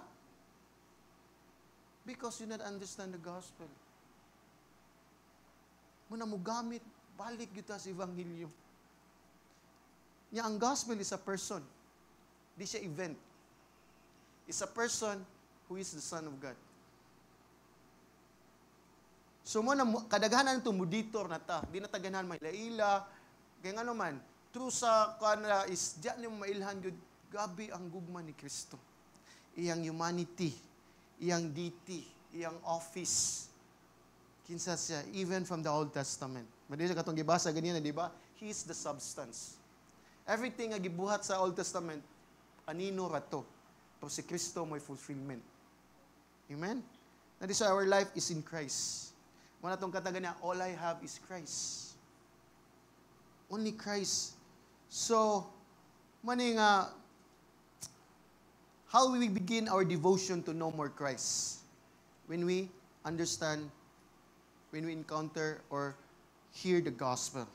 Because you not understand the gospel. Muna mo gamit, balik kita sa ebanghelyo. Nya ang gospel is a person. Di siya event. It's a person who is the Son of God. So mo na kadaghanan ito muditor na ta. Di na taganahan may laila. Kaya nga naman, true sa kanila is diyan niyo mailhan gyud gabi ang gugma ni Kristo. Iyang humanity, iyang deity, iyang office. Kinsa siya, even from the Old Testament. Madali sa katong gibasa ganyan, di ba? He is the substance. Everything nga gibuhat sa Old Testament, anino rato. Pero si Kristo may fulfillment. Amen? That is why our life is in Christ. Muna itong kataga niya, all I have is Christ. Only Christ. So, maning how we begin our devotion to know more Christ? When we understand when we encounter or hear the gospel.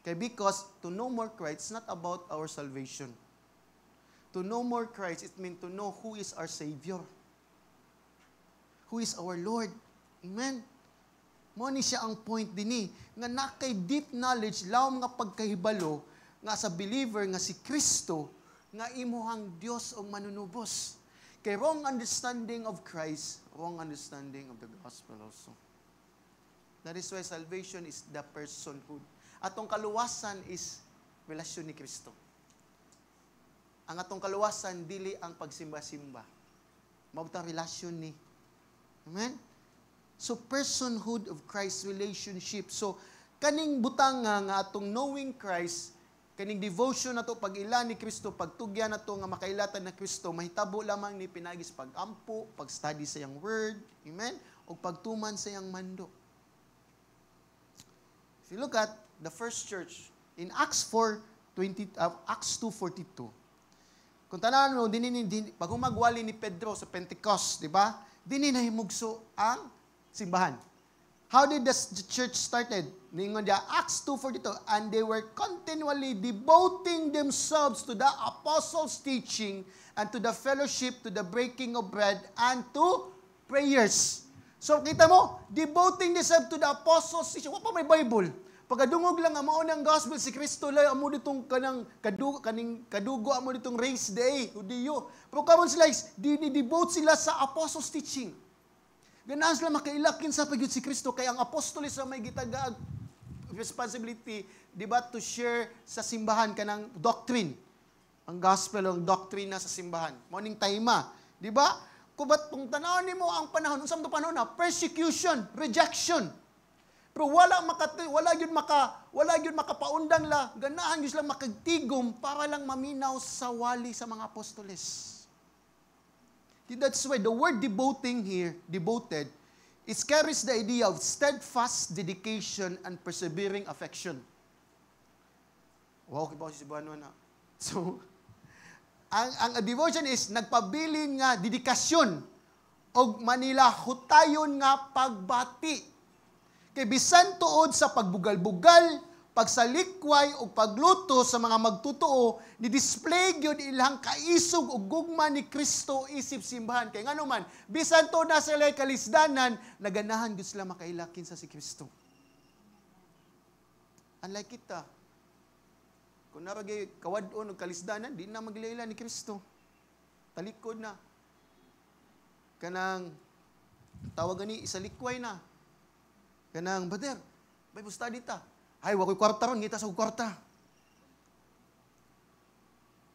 Okay, because to know more Christ, it's not about our salvation. To know more Christ, it means to know who is our Savior. Who is our Lord. Amen? Mo ni siya ang point din nga nakay deep knowledge, lawom nga pagkahibalo, nga sa believer, nga si Kristo, nga imuhang Dios o manunubos. Kay wrong understanding of Christ, wrong understanding of the gospel also. That is why salvation is the personhood. Atong kaluwasan is relasyon ni Kristo. Ang atong kaluwasan, dili ang pagsimba-simba. Mabutang relasyon ni. Amen? So, personhood of Christ relationship. So, kaning butang nga atong knowing Christ, kaning devotion na to, pag-ila ni Kristo, pagtugya na to, nga makailatan na Kristo, mahitabo lamang ni pinagis pag-ampo, pag-study sa iyang word, amen? O pagtuman sa iyang mando. If you look at the first church, in Acts 2:42, kung tanahan mo, pag humagwali ni Pedro sa Pentecost, di ba? Dini nahimugso ang simbahan. How did the church started? Ningon dia, Acts 2:42, and they were continually devoting themselves to the apostles' teaching and to the fellowship, to the breaking of bread, and to prayers. So, kita mo, devoting themselves to the apostles' teaching. Wala pa may Bible. Pagkadungog lang, amo ng gospel, si Kristo lang, amo ditong kadugo, amo ditong race day, Hudiyo. Pero kamon sila, devote sila sa apostles' teaching. Ganahan sila makailakin sa pagyud si Kristo, kaya ang apostolis sa may gitagaag responsibility, di ba, to share sa simbahan kanang doctrine. Ang gospel, ang doctrine na sa simbahan. Morning time, di ba? Kubat kung tanaw nimo ang panahon, unsam to panahon na persecution, rejection. Pero wala gyud makapaundang la, ganahan gyud sila makagtigom para lang maminaw sa wali sa mga apostoles. That's why the word devoting here, devoted, it carries the idea of steadfast dedication and persevering affection. Wow, kibaw si Buano na. So, ang devotion is nagpabilin nga dedikasyon o Manila hutayon nga pagbati. Kay bisan tuod sa pagbugal-bugal, pagsalikway o pagluto sa mga magtutuo, ni-display gyud ilang kaisog o gugma ni Kristo isip simbahan. Kay ngano man, bisan to na sila kalisdanan, naganahan gyud sila makailakin sa si Kristo. Unlike kita, kung naragay kawad-on o kalisdanan, di na maglaila ni Kristo. Talikod na. Kanang, tawag ni, isalikway na. Kanang, brother, Bible study ta. Ay, wako'y kwarta ron, ngita sa kwarta.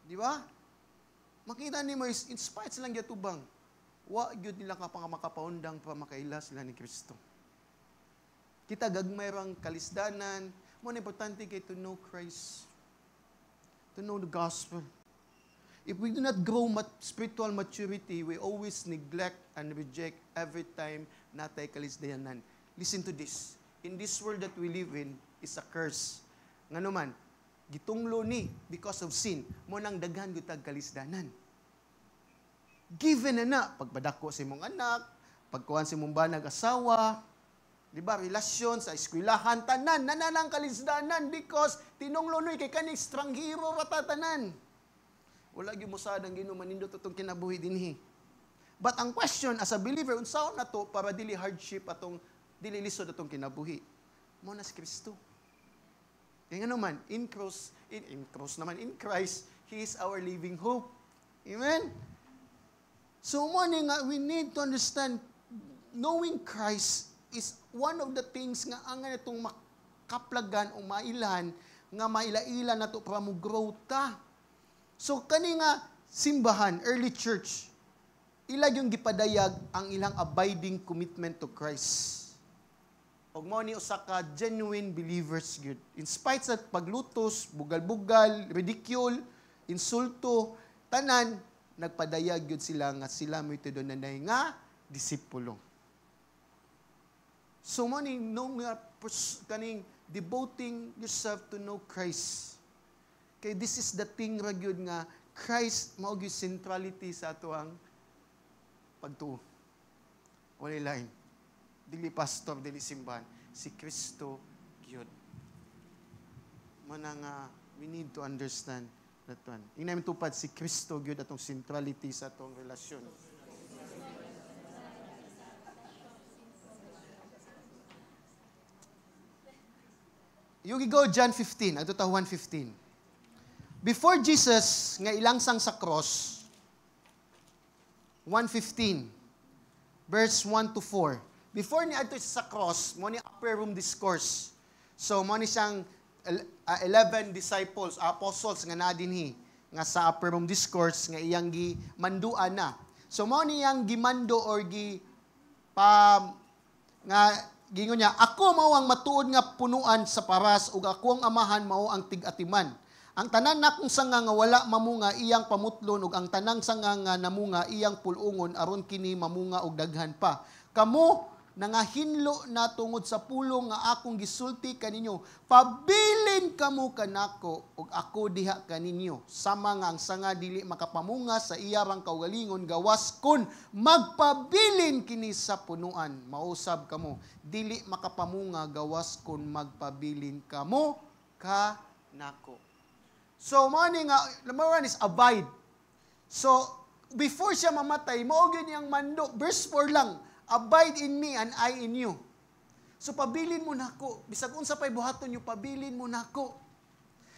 Di ba? Makita ni mo, in spite silang yatubang, wa gyud nila makapaundang pa makaila sila ni Kristo. Kita gagmay rang kalisdanan, mo na importante kay to know Christ. To know the gospel. If we do not grow spiritual maturity, we always neglect and reject every time natay kalisdanan. Listen to this. In this world that we live in, is a curse. Ngano man, gitunglo ni because of sin, mo nang daghan gutag kalisdanan. Given na pagpadako sa imong anak, pagkuhan sa imong banag asawa, di ba, relasyon sa eskwelahan, tanan, nananang kalisdanan because tinunglo ni kay kaning stranghero ratatanan. Wala gyud mo sad ang Ginoo manindot atong kinabuhi dinhi. But ang question as a believer, unsaon na to para dili hardship atong dili lisod atong kinabuhi? Mo na si Kristo. Kaya nga naman, in Christ, He is our living hope. Amen? So, nga, we need to understand, knowing Christ is one of the things nga ang itong makaplagan o mailan, nga maila-ila na ito para mo grow ta. So, kani nga simbahan, early church, ilag yung gipadayag ang ilang abiding commitment to Christ. Og mo ni usa ka genuine believers gyud. In spite sa paglutos, bugal-bugal, ridicule, insulto, tanan nagpadayag gyud sila nga sila mo'y tudonanay nga disipulo. So mo ni kaning devoting yourself to know Christ. Kay this is the thing ra gyud nga Christ mao gyud centrality sa ato ang pagtuo. Wala lain. dili pastor, dili simbahan, si Kristo gyud. Mana nga we need to understand that one. Ingnamin tupad si Kristo gyud atong centrality sa atong relasyon. You go John 15, ato ta 1:15. Before Jesus nga ilangsang sa cross, 1:15, verse 1 to 4. Before ni adto sa cross, mo ni upper room discourse. So mo ni siyang 11 disciples, apostles nga na dinhi nga sa upper room discourse nga iyang gi manduan na. So mo ni yang gimando or nga gingon niya, ako mao ang matuod nga punuan sa paras ug ako ang amahan mao ang tig-atiman. Ang tanan nakong sanga nga wala mamunga iyang pamutlon ug ang tanang sanga nga namunga iyang pulungon aron kini mamunga og daghan pa. Kamo nangahinlo na tungod sa pulong nga akong gisulti kaninyo. Pabilin kamo kanako ug ako diha kaninyo. Sama nga ang sanga dili makapamunga sa iyarang kaugalingon gawas kun magpabilin kini sa punuan. Mausab kamo dili makapamunga gawas kun magpabilin kamo kanako. So mo ni nga number 1 is abide. So before siya mamatay, mao gyud niyang mando. Verse 4 lang. Abide in me and I in you. So pabilin mo nako. Bisag unsa pay buhaton niyo, pabilin mo nako.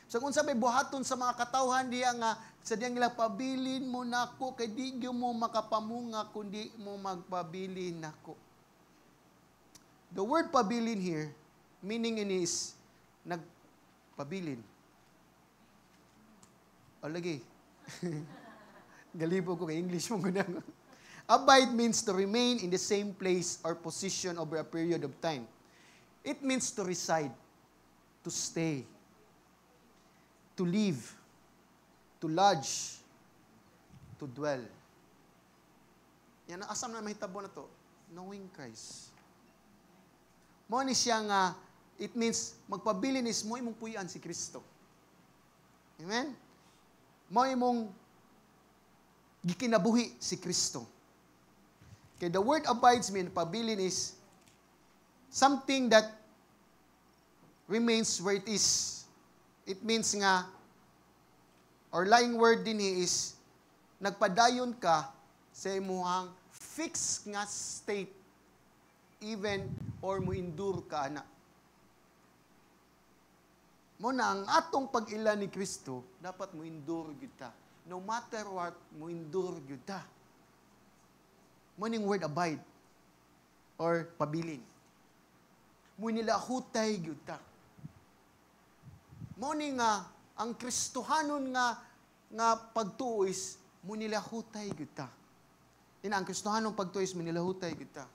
Bisag unsa pay buhaton sa mga katawhan diya nga sa diyang nila pabilin mo nako kay di gyud mo makapamunga kundi mo magpabilin nako. The word pabilin here, meaning in is nagpabilin. O lagi. Galibo ko kay English mo gunang. Abide means to remain in the same place or position over a period of time. It means to reside, to stay, to live, to lodge, to dwell. Yan ang asam na mahitabo na to. Knowing Christ. Mo ni siya nga, it means, magpabilin is mo imong puyan si Kristo. Amen? Mo imong gikinabuhi si Kristo. Okay, the word abides mean pabilin is something that remains where it is. It means nga, or laing word din is, nagpadayon ka sa imuhang fixed nga state, even or mo endure ka ana. Mo na ang atong pag-ila ni Kristo, dapat mo endure gyud ta. No matter what, mo endure gyud ta. Moning word abide or pabilin. Mo nila hutay gyud ta. Mo ni nga ang Kristohanon nga pagtuo is mo nila hutay gyud ta. Ina ang Kristohanon pagtuo is mo nila hutay gyud ta.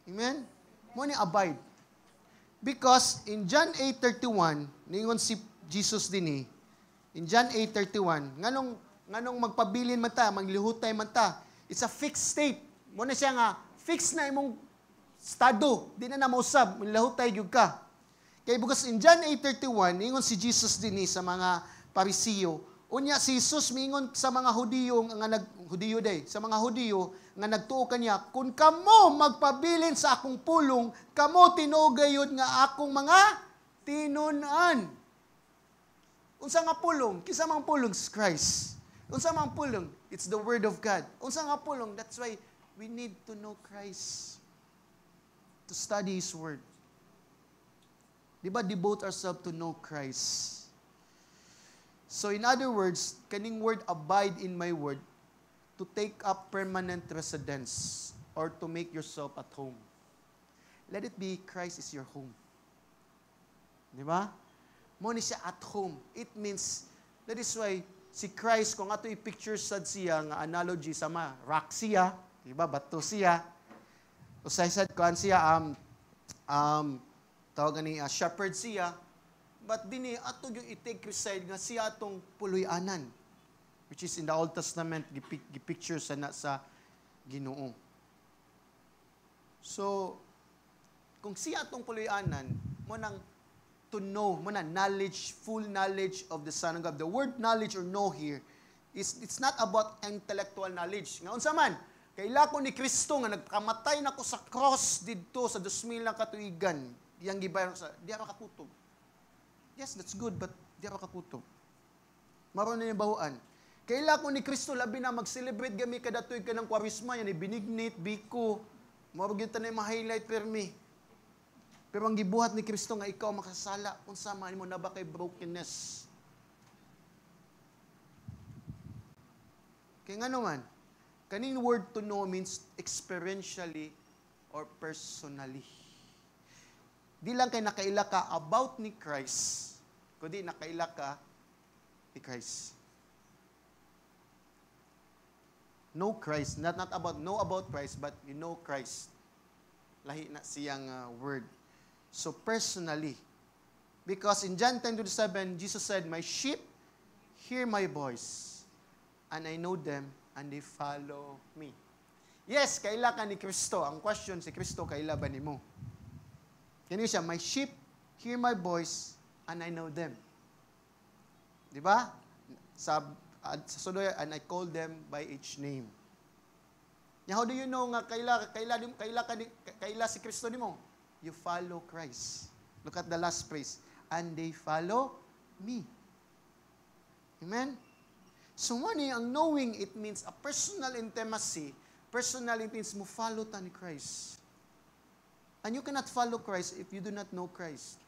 Amen. Mo ni abide. Because in John 8:31, ningon si Jesus dinhi, in John 8:31, nganong magpabilin man ta, maglihutay man ta. It's a fixed state. Mo na siya nga fixed na imong estado, di na mausab, maglihutay gyud ka. Kay bukas in John 8:31, ningon si Jesus dinhi sa mga Parisiyo, unya si Jesus mingon sa mga Hudiyo nga sa mga Hudiyo nga nagtuo kaniya, kung kamo magpabilin sa akong pulong, kamo tinugayod nga akong mga tinun-an. Unsa nga pulong? Kinsa mang pulong? Christ. Unsa mang pulong? It's the Word of God. Unsa nga pulong? That's why we need to know Christ. To study His Word. Diba devote ourselves to know Christ? So in other words, kaning word abide in my word, to take up permanent residence or to make yourself at home. Let it be Christ is your home. Diba? Mo ni siya at home. It means, that is why, si Christ, kung ato i-picture sad siya, nga analogy sa rock siya, diba, bato siya, usay-sad kuan siya, tawag ni shepherd siya, but dini, ato yung i-take reside nga siya atong puloy-anan, which is in the Old Testament, gipicture sa Ginoo. So, kung siya atong puloy-anan, mo nang to know, muna knowledge, full knowledge of the Son of God. The word knowledge or know here It's not about intellectual knowledge. Nga unsa man, kaila ko ni Kristo nga nagkamatay na ko sa cross didto sa 2000 na katuigan. Yang gibayon sa di ra kakutob. Yes, that's good, but di ra kakutob. Maron na yung bahuan. Kaila ko ni Kristo labi na mag-celebrate gami kada tuig kanang Kwaresma yan binignit biko. Mao gyud tanay ma-highlight permi. Pero ang gibuhat ni Kristo nga ikaw makasala unsa man mo na ba kay brokenness. Kaya nga naman, kaning word to know means experientially or personally. Di lang kay nakaila ka about ni Christ, kundi nakaila ka ni Christ. Know Christ, not about know about Christ, but you know Christ. Lahi na siyang word. So personally, because in John 10:27, Jesus said, "My sheep hear my voice, and I know them, and they follow me." Yes, kaila ka ni Kristo. Ang question, si Kristo, kaila ba ni mo? Yan siya, "My sheep hear my voice, and I know them." Di ba? Sa sunod, "and I call them by each name." How do you know nga kaila si Kristo nimo? You follow Christ. Look at the last phrase. "And they follow me." Amen? So ang knowing, it means a personal intimacy. Personal, it means mo follow ta ni Christ. And you cannot follow Christ if you do not know Christ.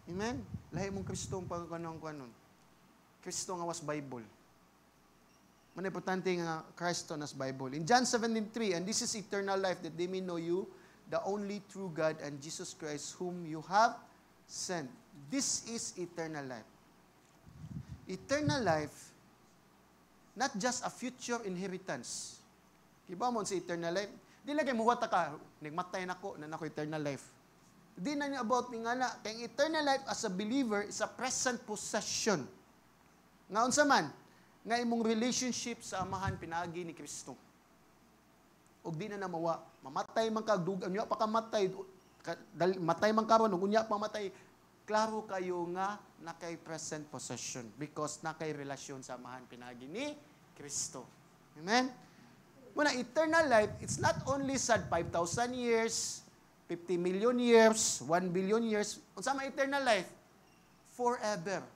Amen? Lahi mong Kristo ang pagkanong-kanon. Kristo nga was Bible. Man importante nga Kristo nas Bible. In John 17:3, "And this is eternal life, that they may know you, the only true God, and Jesus Christ, whom you have sent." This is eternal life. Eternal life, not just a future inheritance. Kiba mo sa eternal life? Di lang kayo muwata ka, nagmatay na ko eternal life. Di na niya about nga na, kaya eternal life as a believer is a present possession. Nga unsa man, nga imong relationship sa amahan pinagi ni Kristo. Og di na mawa, mamatay man ka, unya pa ka matay, matay man karon ug unya pa matay, klaro kayo nga nakay present possession because nakay relasyon sa amahan pinagi ni Kristo. Amen? Muna, eternal life, it's not only sad 5,000 years, 50 million years, 1 billion years. Unsa man eternal life? Forever.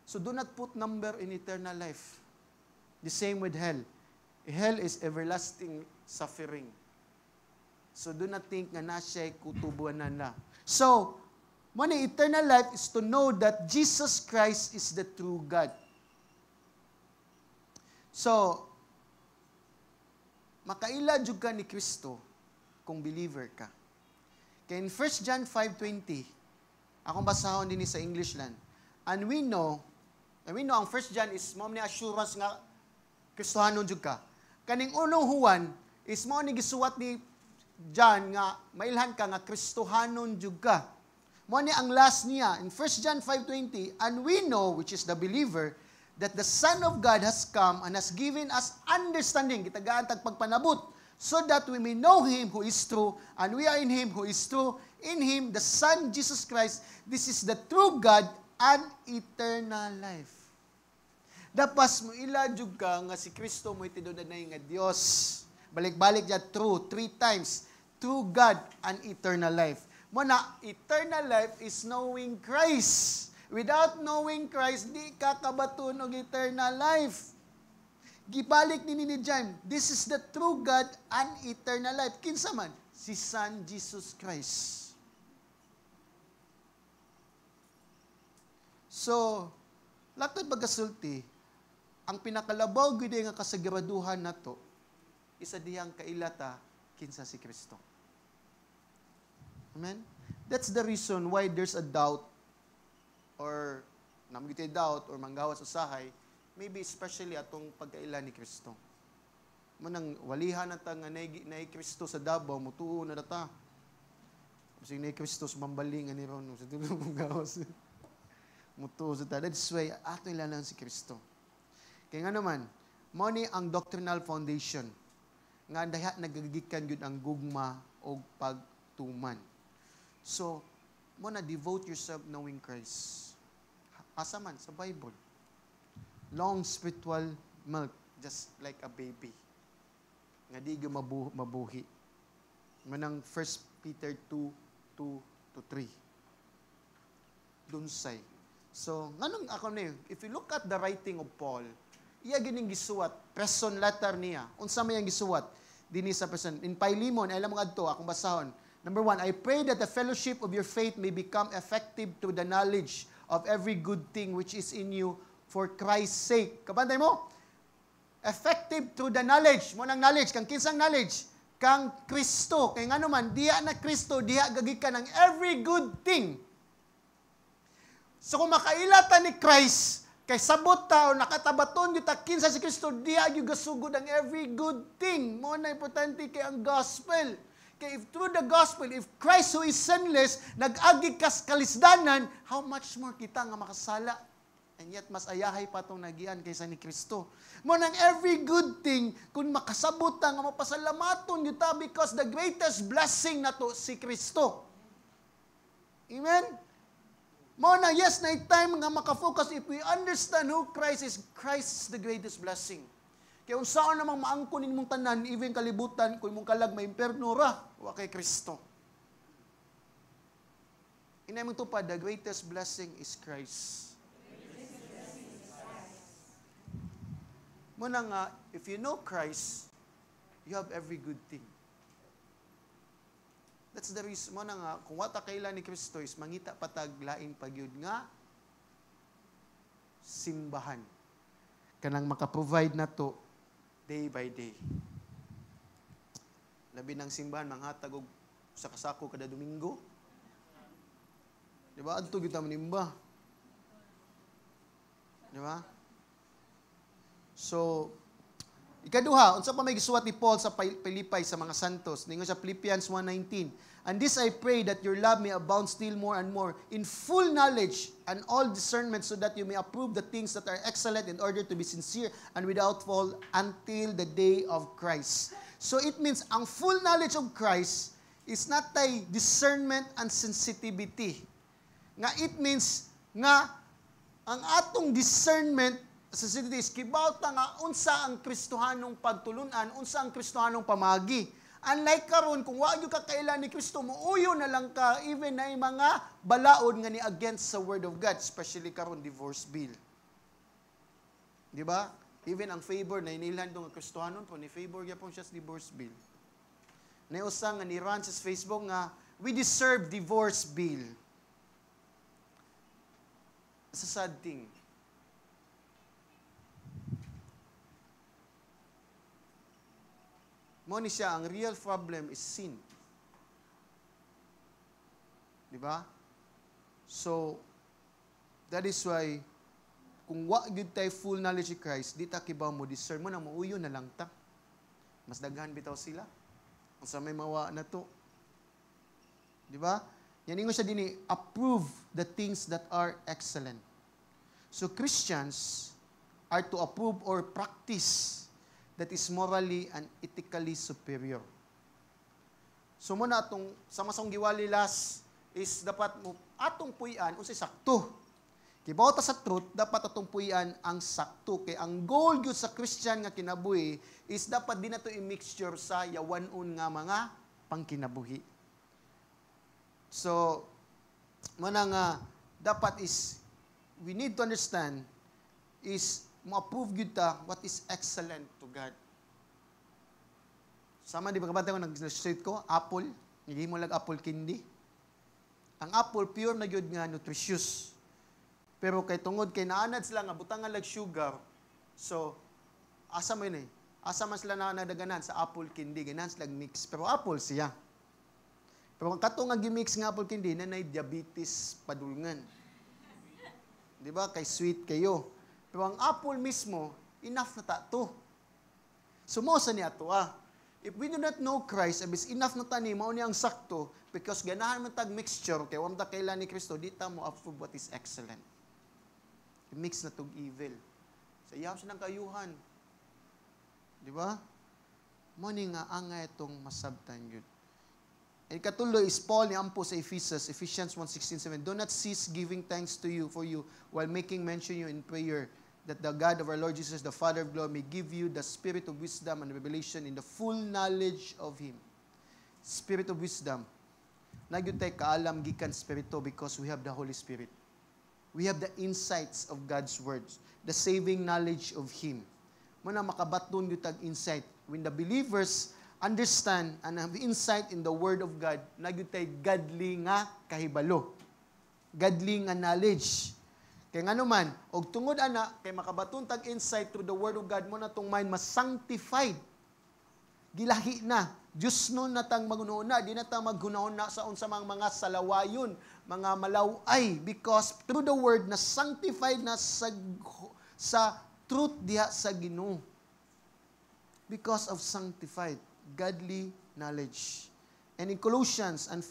So do not put number in eternal life. The same with hell. Hell is everlasting suffering. So do not think nga na siya kutubuan na. So, muna, eternal life is to know that Jesus Christ is the true God. So, makaila jud ka ni Kristo kung believer ka. Kaya in 1 John 5:20, akong basahon din sa English land. And we know ang 1 John is mo ni assurance nga Kristohanon jud ka. Kaning unong Juan is mo ni gisuwat ni John nga mailhan ka nga Kristohanon jud ka. Mo ni ang last niya in 1 John 5:20, "And we know, which is the believer, that the Son of God has come and has given us understanding," gitagaan tag pagpanabot, "so that we may know Him who is true, and we are in Him who is true, in Him, the Son, Jesus Christ. This is the true God and eternal life." Dapas mo iladjug ka nga si Kristo mo itinudan na nga Dios. Balik-balik dyan, true, 3 times. True God and eternal life. Muna, eternal life is knowing Christ. Without knowing Christ, di ka kabaton og eternal life. Gibalik ni John, this is the true God and eternal life. Kinsa man? Si Son Jesus Christ. So, latod pagkasulti, ang pinakalabaw gid nga kasagiraduhan nato isa diyang kailata kinsa si Kristo. Amen? That's the reason why there's a doubt or namgiti doubt or manggawas usahay, maybe especially atong pagkaila ni Kristo. Manang walihan na ta nga nay Kristo sa Davao, mutuo na data. Kasi nay Kristo sa mambalingan ni Ron sa tulong manggawas. Mutuo sa ta. That's why ato ilanan si Kristo. Kaya nga naman, mo ni ang doctrinal foundation nga daha nagagikan gyud ang gugma o pagtuman. So, mo na devote yourself knowing Christ. Asa man sa Bible. long spiritual milk, just like a baby. Nga di ka mabuhi. Manang 1 Peter 2:2-3. Dunsay. So, nganong ako na yun? If you look at the writing of Paul, iya gining gisuwat, person letter niya. Unsa may ang gisuwat? Dini sa person. In Philemon, alam mo adto, akong basahon. Number 1, I pray that the fellowship of your faith may become effective through the knowledge of every good thing which is in you for Christ's sake. Kabantay mo? Effective through the knowledge. Mo nang knowledge. Kang kinsang knowledge? Kang Kristo. Kaya nga naman, diha na Kristo, diha gagikan ng every good thing. So kung makailatan ni Christ, kay sabot ta o nakatabaton yung kinsa si Kristo, diha yung gasugod ang every good thing. Mo na importante kay ang gospel. Kay if through the gospel, if Christ who is sinless, nag-agi kas kalisdanan, how much more kita nga makasala? And yet, mas ayahay pa itong nagian kaysa ni Kristo. Mo nang every good thing, kung makasabot nga mapasalamaton yun ta, because the greatest blessing na to si Kristo. Amen? Mo na, yes, na time nga makafocus, if we understand who Christ is the greatest blessing. Kaya kung saan namang maangkunin mong tanan, even kalibutan, kung mong kalag may imperno ra, wa kay Kristo. Inay mong tupad, the greatest blessing is Christ. Mo na nga, if you know Christ, you have every good thing. That's the reason mo na nga, kung wata kailan ni Kristo is mangita patag lain pagyud nga simbahan. Kanang makaprovide na to day by day. Labi ng simbahan, manghatag og sa kasako kada Domingo. Di ba? Adto kita manimba. Di ba? So, ikaduha, unsa pa may gisuwat ni Paul sa Pilipay sa mga santos? Ningon sa Philippians 1:19. And this I pray that your love may abound still more and more in full knowledge and all discernment so that you may approve the things that are excellent in order to be sincere and without fault until the day of Christ. So it means ang full knowledge of Christ is not a discernment and sensitivity. Nga it means nga ang atong discernment sensitivity is kibawta nga unsa ang Kristohanong pagtulunan, unsa ang Kristohanong pamagi. Unlike karon kung wa gyud ka kailan ni Kristo, muuyo na lang ka even na mga balaod nga ni against sa word of God, especially karon divorce bill. Di ba? Even ang favor na inilan dong Kristohanon po ni favor gyapon siya sa divorce bill. Naiusa nga ni run sa Facebook nga we deserve divorce bill. It's a sad thing. Mo ni siya, ang real problem is sin. Di ba? So, that is why, kung wa gyud tay full knowledge of Christ, di ta kibaw mo discern mo na mauyo na lang ta. Mas daghan bitaw sila. Kung sa may mawa na to. Di ba? Yan ingon siya dini, approve the things that are excellent. So, Christians are to approve or practice that is morally and ethically superior. So muna atong sama-samang giwali last is dapat mo atong puy-an unsay sakto. Kibaw ta sa truth, dapat atong puy-an ang sakto kay ang goal gyud sa Christian nga kinabuhi is dapat di nato i-mixture sa yawanon nga mga pangkinabuhi. So muna nga dapat is we need to understand is ma-approve gyud ta what is excellent to God. Sama di ba kabantay ko nag-straight ko, apple, hindi mo lang apple candy. Ang apple pure na gyud nga nutritious. Pero kay tungod kay naanad sila nga butangan lag sugar. So asa man ni? Asa man sila nadaganan sa apple candy, ganan sila mix. Pero apple siya. Pero kung kato nga gimix nga apple candy, nanay diabetes padulngan. Di ba? Kay sweet kayo. Pero ang apple mismo, enough na to. Sumosa niya to If we do not know Christ, abis enough na tani, mao niya ang sakto, because ganahan man tag mixture, kay wamta kailan ni Kristo, di ta mo approve what is excellent. I-mix na tog evil. Sa iyam siya ng kayuhan. Di ba? Mo ni nga angay itong masabtan yun. And katuloy is Paul ni ampo sa Ephesians 1:16-17. Do not cease giving thanks to you for you while making mention you in prayer, that the God of our Lord Jesus, the Father of glory, may give you the spirit of wisdom and revelation in the full knowledge of Him. Spirit of wisdom. Nagyod tayo kaalam gikan spirito because we have the Holy Spirit. We have the insights of God's words, the saving knowledge of Him. Muna makabaton yung tag-insight. When the believers understand and have insight in the Word of God, nagyod tayo godly nga kahibalo. Godly nga knowledge. Kaya nga naman, og tungod ana, kay makabaton tag-insight through the Word of God, mo na itong mind mas-sanctified. Gilahi na. Diyos nun natang magunahuna, di natang magunahuna sa unsa mga salawayon, mga malaway, because through the Word, na sanctified na sa truth diha sa Ginoo. Because of sanctified, godly knowledge. And in Colossians, and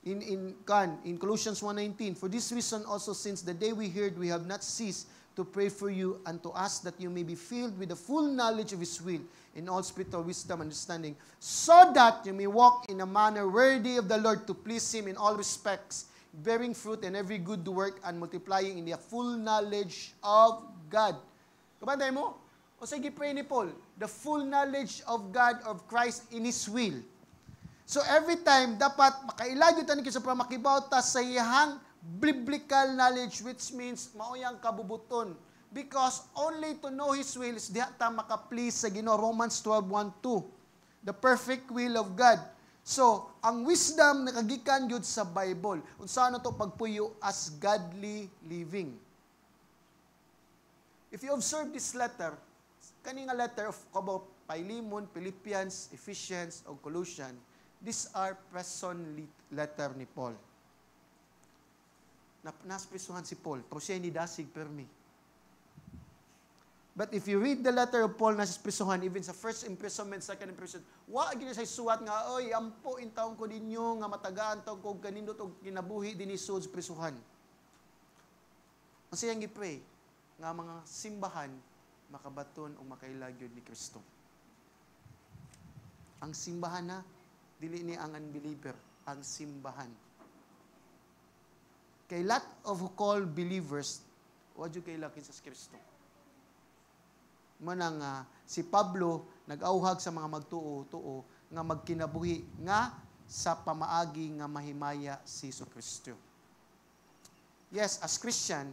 in Colossians 1:19, for this reason also, since the day we heard, we have not ceased to pray for you and to ask that you may be filled with the full knowledge of His will in all spiritual wisdom and understanding, so that you may walk in a manner worthy of the Lord, to please Him in all respects, bearing fruit in every good work and multiplying in the full knowledge of God. Kabanday mo? O sige, pray ni Paul, the full knowledge of God, of Christ in His will. So every time, dapat makailagyo tayo sa pamakibauta sa iyang biblical knowledge, which means mauyang kabubuton. Because only to know His will is diha ta maka-please sa Ginoo. Romans 12:1-2. The perfect will of God. So, ang wisdom nakagikan yun sa Bible. Unsa to pagpuyo as godly living. If you observe this letter, kaning nga letter of about Philemon, Philippians, Ephesians, o Colossians, these are person letter ni Paul. Nasprisuhan si Paul, pero siya ni dasig permi. But if you read the letter of Paul na prisuhan, even sa first imprisonment, second imprisonment, wa gina say suwat nga, oy, ampo in taong ko ninyo, nga matagaan taong ko kanindot o kinabuhi din isod sa prisuhan. Ang siyang gipray, nga mga simbahan, makabaton o makailagyod ni Kristo. Ang simbahan na, dili ni ang unbeliever, ang simbahan. Kay lot of who call believers, wadyo kay lakin sa Kristo. Manang si Pablo nag-auhag sa mga magtuo-tuo nga magkinabuhi nga sa pamaagi nga mahimaya si Kristo. Yes, as Christian,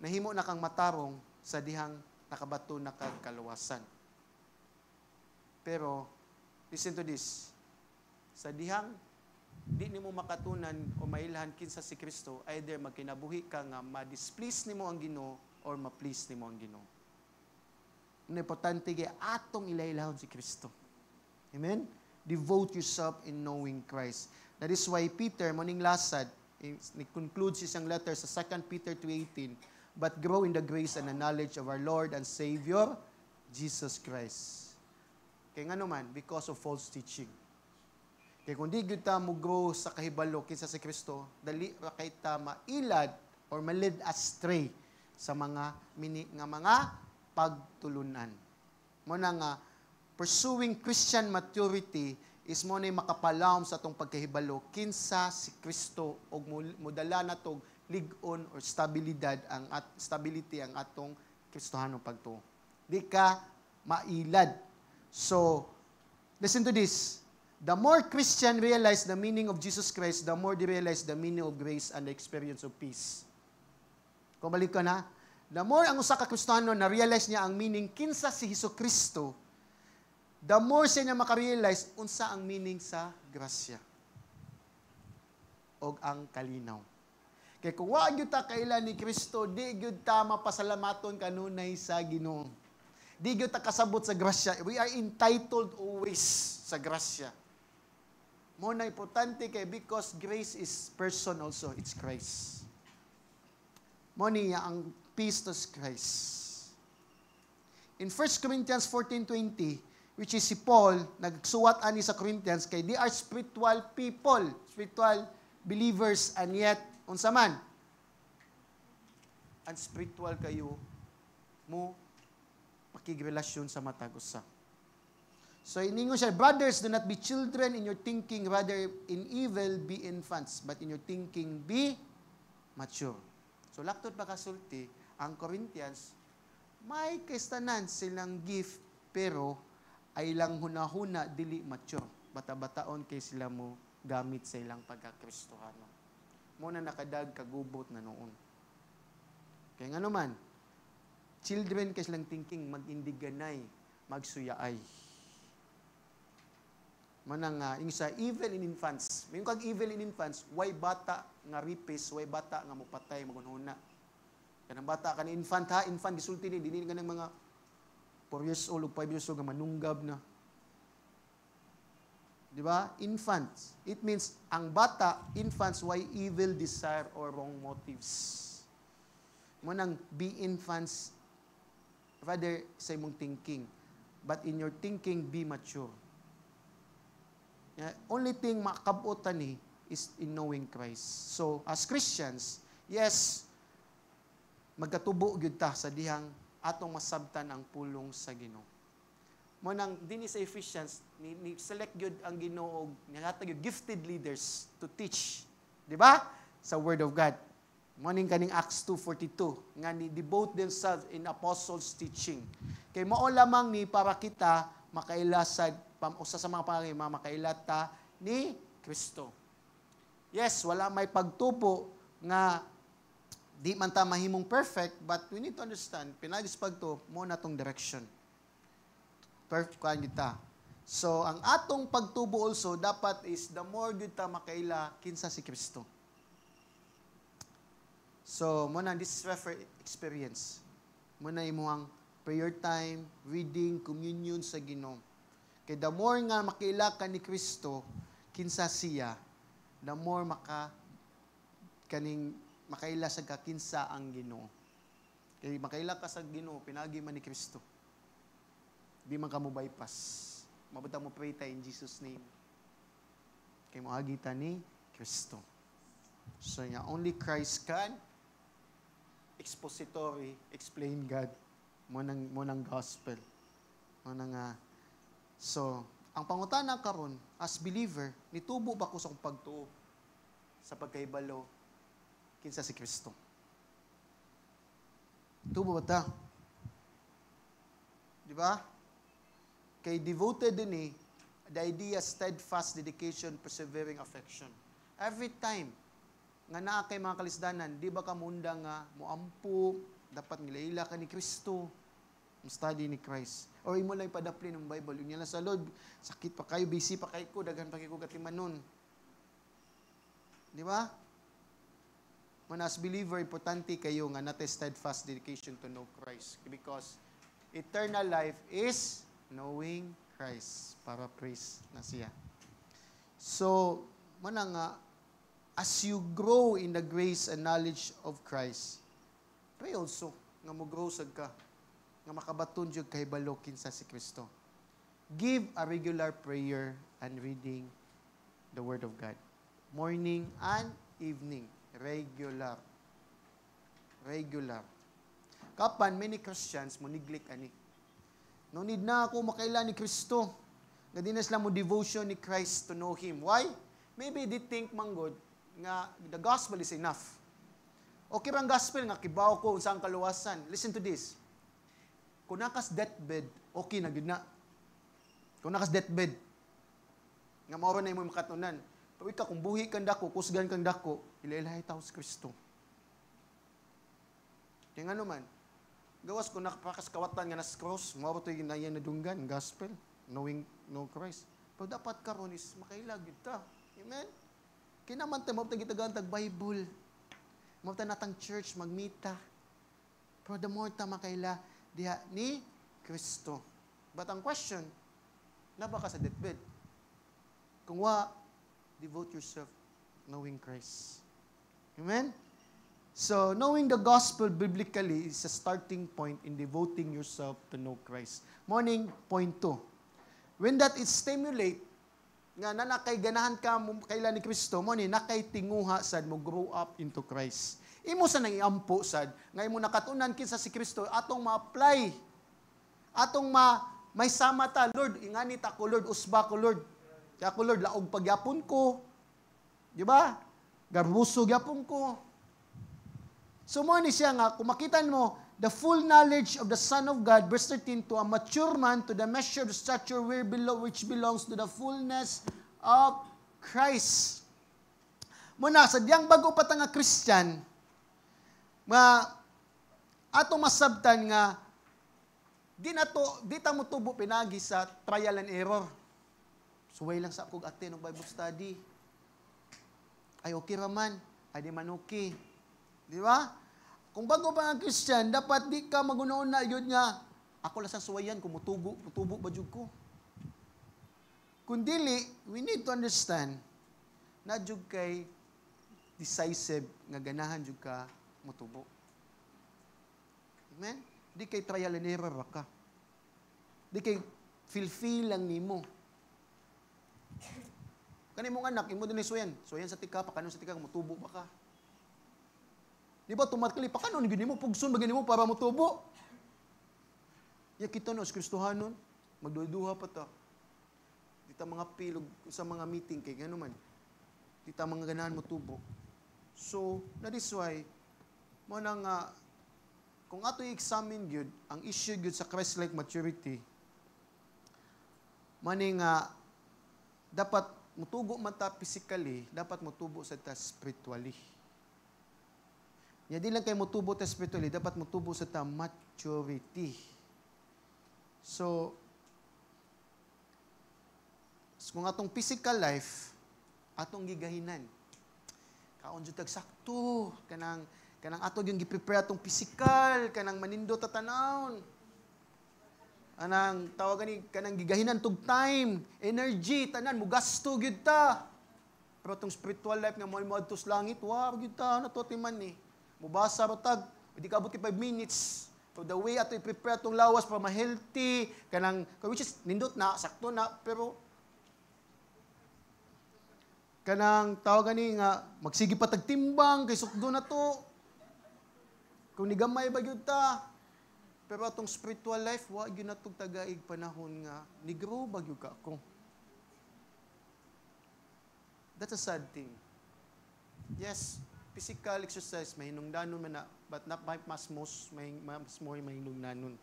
nahimo na kang matarong sa dihang nakabato na kagkalawasan. Pero, listen to this. Sa dihang di nimo makatunan o mailhan kinsa si Kristo, either magkinabuhi ka nga ma-displease nimo ang Ginoo or ma-please nimo ang Ginoo. Ang importante kay atong ilailahon si Kristo. Amen? Devote yourself in knowing Christ. That is why Peter, moning lasad, concludes isang letter sa 2 Peter 2:18, but grow in the grace and the knowledge of our Lord and Savior, Jesus Christ. Kaya nga naman, because of false teaching. Kaya kung di kita mo grow sa kahibalo kinsa si Kristo, dali ra kay ta mailad or malid astray sa mga mga pagtulunan. Mo na nga, pursuing Christian maturity is mo na makapalawom sa atong pagkahibalo kinsa si Kristo o mudala na tong lig-on or stability ang atong Kristohanong pagtuo. Di ka mailad. So, listen to this. The more Christian realize the meaning of Jesus Christ, the more they realize the meaning of grace and the experience of peace. Kung balik ka na, the more ang usa ka Kristiyano na realize niya ang meaning kinsa si Hesukristo, the more siya niya makarealize unsa ang meaning sa grasya o ang kalinaw. Kaya kung wa gyud ta kailan ni Kristo, di gyud ta mapasalamaton kanunay sa Ginoo. Di gyud ta kasabot sa grasya. We are entitled always sa grasya. Mo na importante kay because grace is person also, it's Christ. Mo niya ang peace to Christ. In 1 Corinthians 14:20, which is si Paul, nagsuwat ani sa Corinthians, kay they are spiritual people, spiritual believers, and yet, unsa man? Unspiritual kayo, mo pakigrelasyon sa matag usa. So, iningon siya, brothers, do not be children in your thinking, rather in evil be infants, but in your thinking be mature. So, laktod pa kasulti, ang Corinthians, may kaistanan silang gift, pero ay lang hunahuna, dili mature. Bata-bataon kay sila mo gamit sa ilang pagkakristohano. Muna nakadag kagubot na noon. Kaya nga naman, children kay silang thinking, mag-indiganay, magsuyaay. Manang yung sa evil in infants. May kag evil in infants, why bata nga ripis, why bata nga mupatay, magunhuna. Kanang bata ka ni infant ha, infant gisulti ni dinhi nga ng mga 4 years old o 5 years old nga manunggab na. Di ba? Infants. It means ang bata, infants, why evil desire or wrong motives. Mo nang be infants rather sa imong thinking, but in your thinking be mature. Yeah, only thing makabutan ni is in knowing Christ. So as Christians, yes, magkatubo gyud ta sa dihang atong masabtan ang pulong sa Ginoo. Mo nang dinhi sa Ephesians ni select gyud ang Ginoo og nihatag gyud gifted leaders to teach, di ba? Sa word of God. Mo ning kaning Acts 2:42 nga ni devote themselves in apostles teaching. Kay mao lamang ni para kita makailasad usa sa mga pangay makailata ni Kristo. Yes, wala may pagtupo nga di man ta mahimong perfect, but we need to understand, pinagis pagto mo na tong direction. Perfect kan kita. So, ang atong pagtubo also, dapat is the more gyud ta makaila kinsa si Kristo. So, mo na this is experience. Mo na imuhang prayer time, reading, communion sa Ginoo. Kay the more nga makaila ka ni Kristo kinsa siya, the more makaila sa kakinsa ang Ginoo. Kay makaila ka sa Ginoo, pinagi man ni Kristo. Di man ka mo bypass. Mabuta mo pray tayo in Jesus' name. Kay moagita ni Kristo. So niya, only Christ can expository, explain God. Mo nang gospel. Mo nang so, ang pangutana karon as believer, nitubo ba ko sa akong pagtuo sa pagkaibalo kinsa si Kristo? Tubo ba ta? Di ba? Kay devoted din the idea steadfast dedication, persevering affection. Every time nga naa kay mga kalisdanan, di ba ka munda nga moampo, dapat ngilaila ka ni Kristo, study ni Christ. Or imo lang padapli ng Bible. Yun lang sa Lord, sakit pa kayo, busy pa kayo ko, daghan pa kayo katimanon. Di ba? When as believer, importante kayo nga natin steadfast dedication to know Christ. Because eternal life is knowing Christ. Para praise na siya. So, nga, as you grow in the grace and knowledge of Christ, pray also nga mo grow sad ka, nga makabaton jud kay balo kinsa si Kristo. Give a regular prayer and reading the Word of God. Morning and evening. Regular. Kapan many Christians mo neglect ani. No need na ako makaila ni Kristo. Nga di na sila mo devotion ni Christ to know Him. Why? Maybe they think manggod nga the gospel is enough. Okay bang gospel nga kibaw ko unsang kaluwasan? Listen to this. Kung nakas deathbed, okay na gid na. Kung nakas deathbed, nga mao na imo makatunan. Pero ikaw, kung buhi kang dako, kusgan kang dako, ilailahay tao sa Kristo. Kaya nga naman, gawas kung nakapakas kawatan nga nas cross, mao ito yung nayan na dunggan, gospel, knowing Christ. Pero dapat karon is makailag kita. Amen? Kinaman tayo, mabta gitagaan tag Bible. Mabta natang church, magmita. Pero the more ta makaila, diha ni Kristo. But ang question, na ba ka sa deathbed? Kung devote yourself knowing Christ. Amen? So, knowing the gospel biblically is a starting point in devoting yourself to know Christ. Morning, point 2. When that is stimulate, nga nakay ganahan ka mo kailan ni Kristo, mo ni nakay tinguha sad mo grow up into Christ. Imo sa nang iampo sad, nga imo nakatunan kinsa si Kristo, atong ma-apply. Atong may sama ta, Lord, ingani ta ko, Lord, usba ko, Lord. Kaya ko, Lord, laog pagyapon ko. Di ba? Garbuso gyapon ko. So mo ni siya nga, kung makita mo, the full knowledge of the Son of God, verse 13, to a mature man, to the measure of the stature which belongs to the fullness of Christ. Muna, sadyang bago pa nga Christian, nga ato masabtan nga, di ta mo tubo pinagi sa trial and error. Suway lang sa akong attend ng Bible study. Ay okay raman, ay di man okay. Di ba? Kung bago pa nga Christian, dapat di ka magunaon na yun nga, ako lang sa suwayan, kung mutubo ba jud ko. Kung dili, we need to understand, na jud kay decisive nga ganahan jud ka mutubo. Amen? Di kay trial and error ka. Di kay feel lang nimo. Kani mong anak, imo din suwayan sa tika, pakanon sa tika, mutubo ba ka? Di ba, tumatkali, pakanon, gini mo, pugson, bagay mo, para mutubo. Ya kita no, Kristohanon, magduduha pa ta. Dita mga pilog sa mga meeting, kay gano man. Dita mga ganahan mutubo. So, that is why, mo nang, kung ato i-examine gyud ang issue gyud sa Christ-like maturity, maning dapat mutubo man ta physically, dapat mutubo sa ta spiritually. Ya di lang kay mutubo ta spiritually, dapat mutubo sa ta maturity. So kung atong physical life, atong gigahinan. Kaon jud tag sakto kanang ato yung gi-prepare atong physical, kanang manindot ta tanawon. Anang tawagan ni kanang gigahinan tug time, energy, tanan mo gasto gyud ta. Pero tong spiritual life nga mo adto sa langit, wow gyud ta na to timan ni. Mubasa ra tag, di ka abot 5 minutes. So the way ato i-prepare tong lawas para ma-healthy, kanang which is nindot na, sakto na, pero kanang tawagan ni nga magsige pa tag timbang kay sukdo na to. Kung nigamay ba gyud ta. Pero atong spiritual life, wa gyud natong tagaig panahon nga ni-grow ba gyud ka ako. That's a sad thing. Yes, physical exercise may hinungdanon man na, but not by mas more may hinungdanon.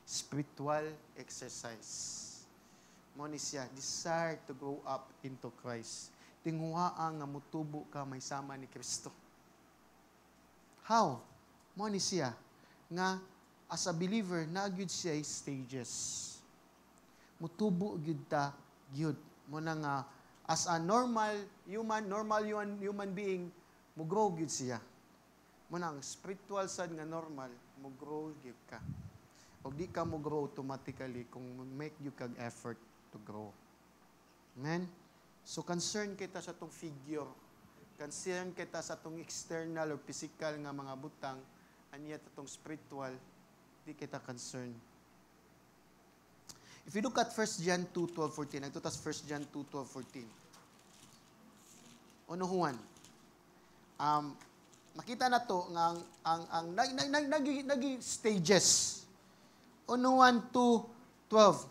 Spiritual exercise. Mo ni siya, desire to grow up into Christ. Tinguhaa nga mutubo ka may sama ni Kristo. How? Mo ni siya nga as a believer, na-gyud siya stages. Mutubo gyud ta, gyud. Muna nga, as a normal human being, mugrow gyud siya. Muna ang spiritual side nga normal, mugrow gyud ka. O di ka mugrow automatically kung make you kag effort to grow. Amen? So, concern kita sa tong figure. Concern kita sa tong external or physical nga mga butang, anya tatong spiritual, di kita concern. If you look at 1 John 2:12-14, nagtutas 1 John 2:12-14. Unuhuan. Makita na to nga ang nagi stages. Unuhan 2:12.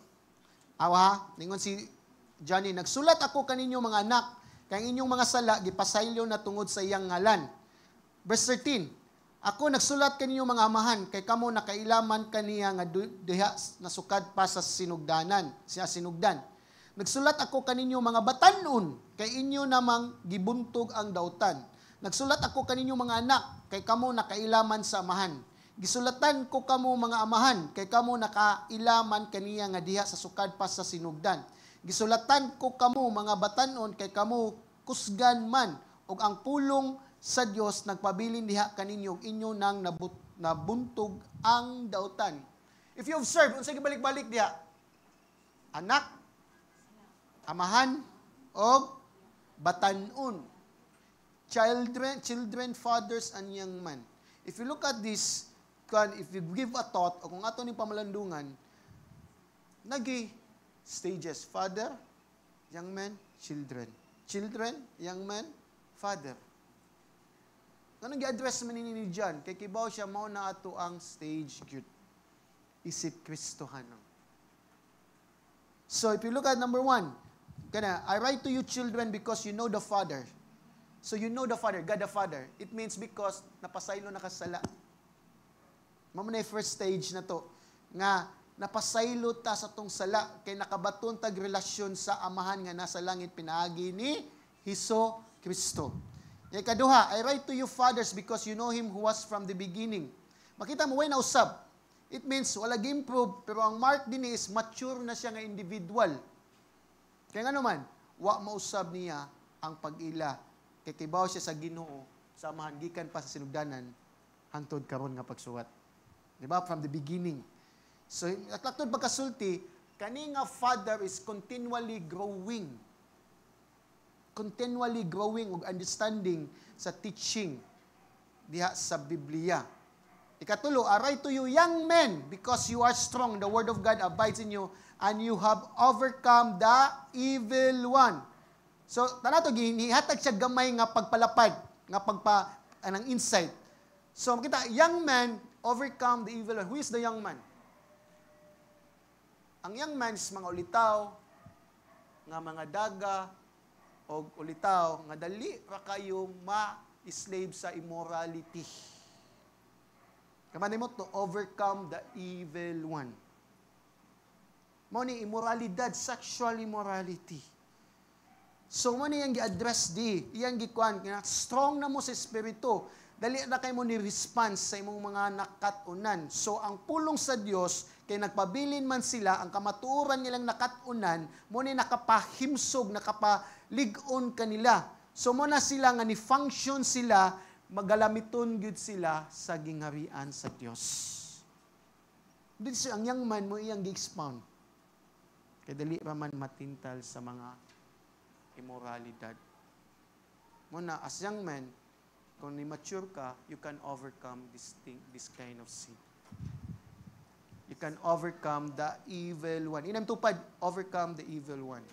Awa, ningon si Johnny, nagsulat ako kaninyo mga anak, kay inyong mga sala gipasaylyo na tungod sa iyang ngalan. Verse 13. Ako nagsulat kaninyo mga amahan, kay kamo nakailaman kaniya nga diha nasukad pa sa sinugdanan, siya sinugdan. Nagsulat ako kaninyo mga batanon, kay inyo namang gibuntog ang dautan. Nagsulat ako kaninyo mga anak, kay kamo nakailaman sa amahan. Gisulatan ko kamo mga amahan, kay kamo nakailaman kaniya nga diha sa sukad pa sa sinugdan. Gisulatan ko kamo mga batanon, kay kamo kusgan man, og ang pulong sa Dios nagpabilin diha kaninyo inyo nang nabuntog ang dautan. If you observe, unsay gibalik-balik diha? Anak, amahan, og batanon. Children, fathers, and young men. If you look at this, if you give a thought, o kung ato ni pamalandungan, nagi stages, father, young men, children. Children, young men, father. Anong i-address man ni John? Kay kibaw siya, mao na ato ang stage gyud. Isip Kristohanon. So, if you look at number 1, I write to you children because you know the Father. So you know the Father, God the Father. It means because napasaylo na kasala. Mamo na yung first stage na to. Nga, napasaylo ta sa tong sala, kay nakabaton tag relasyon sa amahan nga nasa langit pinaagi ni Hesus Kristo. Yung ikaduha, I write to you fathers because you know Him who was from the beginning. Makita mo, way na usab. It means, wala improve, pero ang mark din is mature na siya nga individual. Kaya nga naman, wa mausab niya ang pag-ila. Kay kibaw siya sa Ginoo, sa amahan, gikan pa sa sinugdanan, hangtod karon nga pagsuwat. Diba? From the beginning. So, atlaktod pagkasulti, kani nga Father is continually growing. Continually growing og understanding sa teaching diha sa Biblia. Ikatulo, I write to you young men because you are strong, the word of God abides in you, and you have overcome the evil one. So, tanato gihatag siya gamay nga pagpalapad, nga anang insight. So, makita, young men overcome the evil one. Who is the young man? Ang young man is mga ulitaw, nga mga daga, o ulitaw, nga dali ra kayo ma-slave sa immorality. Kamani mo to overcome the evil one. Mo ni immoralidad, sexual immorality. So mo ni yang gi-address di, iyang gikuan, strong na mo sa espiritu. Dali na kay mo ni response sa imong mga nakatunan. So ang pulong sa Dios kay nagpabilin man sila, ang kamatuoran nilang nakatunan, mo ni nakapahimsog, nakapaligon kanila. So mo na sila nga ni function sila, magalamiton gyud sila sa gingharian sa Dios. Dito ang young man mo iyang gi-expound. Kay dali ra man matintal sa mga immoralidad. Mo na as young man, kung ni-mature ka, you can overcome this kind of sin. You can overcome the evil one. Inam tupad, overcome the evil one.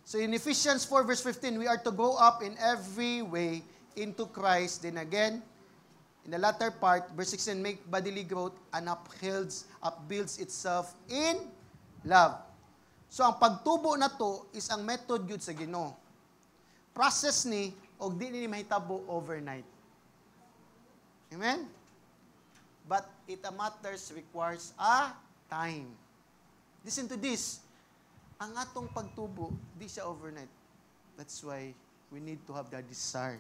So in Ephesians 4 verse 15, we are to grow up in every way into Christ. Then again, in the latter part, verse 16, make bodily growth and upbuilds itself in love. So ang pagtubo na to is ang method yun sa Ginoo. Process ni, o di ni mahitabo overnight. Amen? But it matters requires a time. Listen to this. Ang atong pagtubo, di siya overnight. That's why we need to have the desire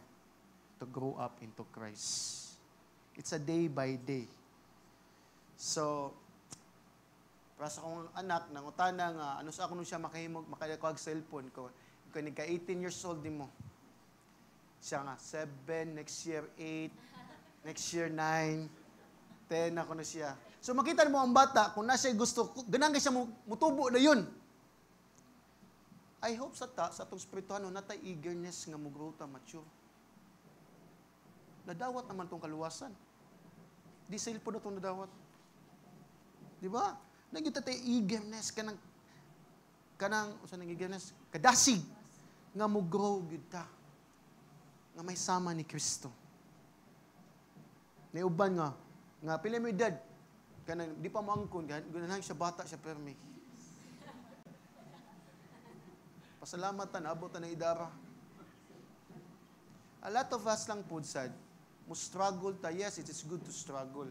to grow up into Christ. It's a day by day. So, para sa akong anak, nangutana nga, ano sa ako nung siya makahimog, makalakuag cellphone ko, kung ka 18 years old din mo, siya nga, 7, next year 8, next year 9, 10 ako na siya. So makita mo ang bata, kung nasa gusto, ganang siya mutubo na yun. I hope sa itong spirituhan, natay eagerness nga mo grow ta mature. Nadawat naman itong kaluwasan. Di cellphone na itong nadawat. Di ba? Nagita tayo eagerness, saan ang eagerness? Kadasig, nga mo grow gud ta. Nga may sama ni Kristo. Naiuban nga pila mo edad, kanang di pa maangkon, ganahan siya bata siya permi. Pasalamatan, abutan ng idara. A lot of us lang po sad, mo struggle ta. Yes, it is good to struggle.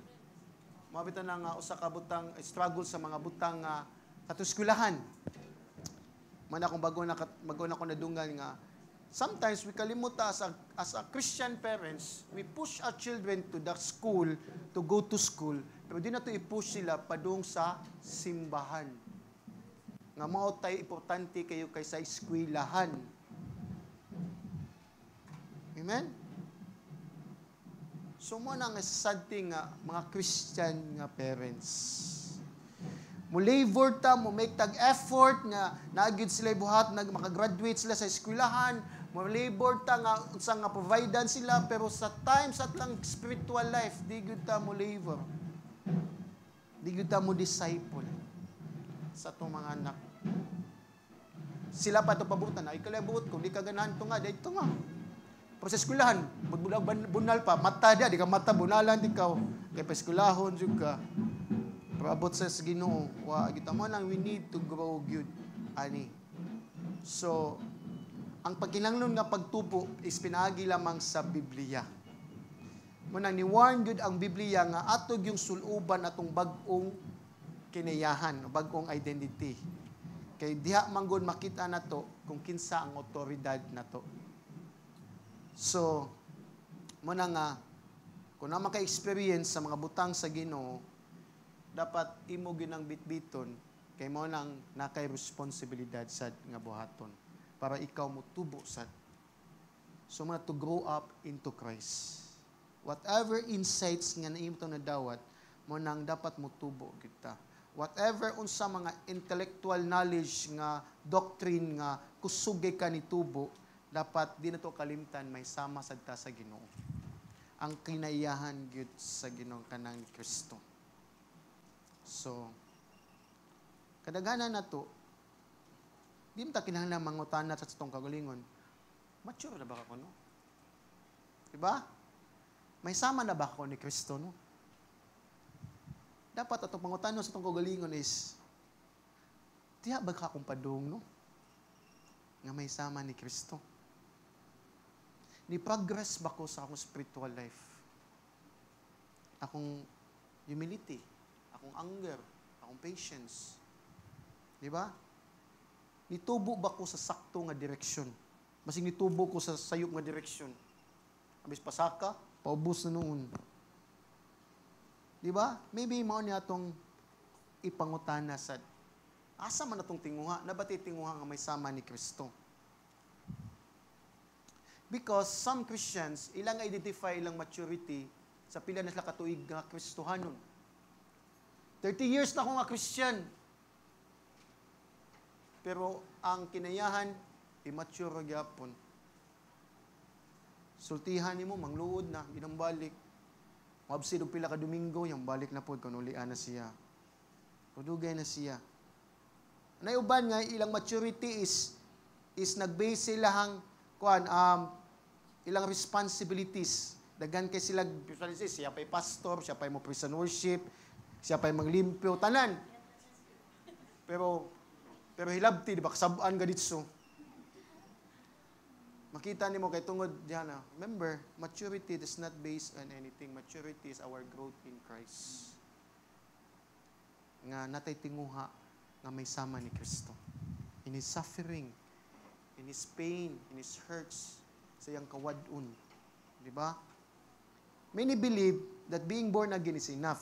Mabitan na nga usa ka butang struggle sa mga butang sa eskwelahan. Man akong bago na ko nadungan nga sometimes we kalimuta as a Christian parents, we push our children to the school to go to school, pero di na to i-push sila padung sa simbahan. Nga mao tay importante kayo kaysa eskwelahan. Amen? So mo na nga sad thing nga mga Christian nga parents. Mo labor ta, mo make tag effort nga naagid sila buhat, makagraduate sila sa eskwelahan, mo labor ta nga unsa nga providean sila, pero sa times at lang spiritual life, di gyud ta mo labor. Di gyud ta mo disciple sa tong mga anak. Sila pa to pabutan, ay kalabuot ko, di ka ganahan to nga, dito nga. Pero sa eskwelahan, bunal pa, mata dia, di ka mata, bunalan di ka, kaya pa eskwelahon juga. Pero abot sa Ginoo, kita mo lang, we need to grow good, ani. So, ang pagkinahanglan nga pagtubo is pinaagi lamang sa Biblia. Munang ni-warn gyud ang Biblia nga atog yung suluban atong bag-ong kinayahan, bag-ong identity. Kay diha manggod makita nato kung kinsa ang otoridad nato. So, muna nga, kung na maka-experience sa mga butang sa Ginoo, dapat imo ginang bitbiton kay mo nang nakay responsibilidad sad nga buhaton para ikaw mo tubo sad. So, muna to grow up into Christ. Whatever insights nga naimo to nadawat, mo nang dapat mo tubo kita. Whatever unsa mga intellectual knowledge nga doctrine nga kusugay ka ni tubo, dapat di na to kalimtan may sama sad ta sa Ginoo. Ang kinayahan gyud sa Ginoo kanang ni Kristo. So kadaghanan nato di man ta kinahanglan mangutana sa atong kagalingon. Mature na ba ako no? Diba? May sama na ba ako ni Kristo no? Dapat atong pangutanon sa itong kagalingon is, tiya ba ka akong padung, no? Nga may sama ni Kristo. Ni-progress ba ko sa akong spiritual life? Akong humility, akong anger, akong patience. Di ba? Nitubo ba ko sa sakto nga direksyon? Masing nitubo ko sa sayop nga direksyon. Abis pasaka, paubos na noon. Di ba? Maybe mao niya atong ipangutana sa asa man atong tinguha, nabati tinguha nga may sama ni Kristo. Because some Christians, ilang identify ilang maturity sa pila na sila katuig nga Kristohanon. 30 years na ako nga Christian. Pero ang kinayahan, immature gyapon. Sultihan nimo mangluod na, ginambalik. Mabsid og pila ka Domingo, yung balik na pod kanulian na siya. Pudugay na siya. Nayuban nga ilang maturity is nag-base sila hang ilang responsibilities. Daghan kay sila responsibilities, siya pa'y pastor, siya pa'y mo praise and worship, siya pa'y maglimpyo tanan. Pero hilabti di ba kasabaan ga ditso. Makita nimo kay tungod diyan. Remember, maturity is not based on anything. Maturity is our growth in Christ. Nga natay tinguha nga may sama ni Kristo. In His suffering, in His pain, in His hurts, sa iyang kawadun. Di ba? Many believe that being born again is enough.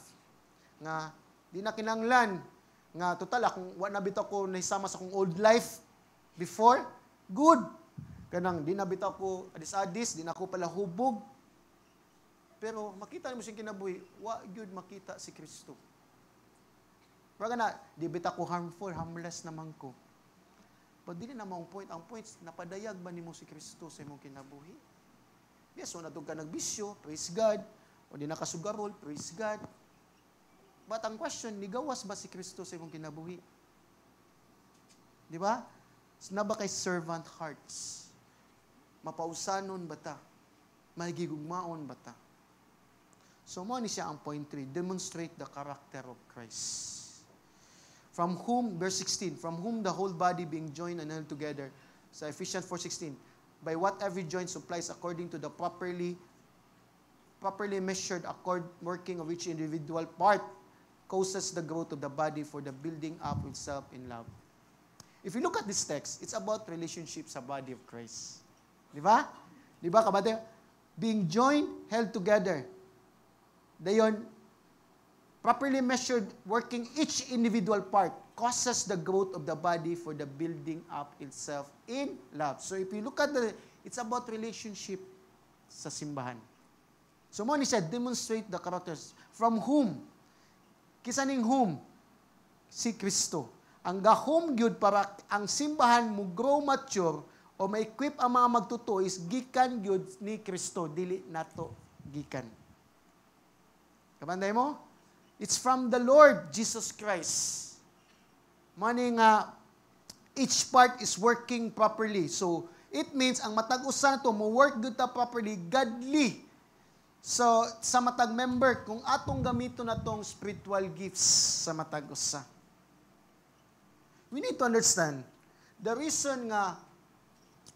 Nga, di na kinanglan. Nga, total, kung nabitaw ko nahisama sa akong old life before, good. Kanang di nabitaw ko adis-adis, di na ako pala hubog. Pero makita mo siyang kinabuhi, wa gyud makita si Kristo. Pero na, di bitaw ko harmless naman ko. But di na namang point. Ang point, napadayag ba nimo si Kristo sa imong kinabuhi? Yes, so natog ka nagbisyo, praise God. O di nakasugarol, praise God. But ang question, nigawas ba si Kristo sa imong kinabuhi? Di ba? Na ba kay servant hearts? Mapausanon ba ta? Magigugmaon ba ta? So, mo ni siya ang point 3. Demonstrate the character of Christ. From whom, verse 16, from whom the whole body being joined and held together, sa Ephesians 4:16, by what every joint supplies according to the properly measured working of each individual part, causes the growth of the body for the building up itself in love. If you look at this text, it's about relationship sa body of Christ. Di ba? Di ba, kabate? Being joined, held together. Dayon, properly measured, working each individual part, causes the growth of the body for the building up itself in love. So if you look at it's about relationship sa simbahan. So mo ni said, demonstrate the characters. From whom? Kisaning whom? Si Kristo. Ang gahom gyud para ang simbahan mo grow mature o ma-equip ang mga magtuto is gikan gyud ni Kristo, dili nato gikan. Kabanday mo? It's from the Lord Jesus Christ. Meaning each part is working properly. So it means ang matag usa nato mo work good ta properly, godly. So sa matag member kung atong gamito natong spiritual gifts sa matag usa. We need to understand the reason nga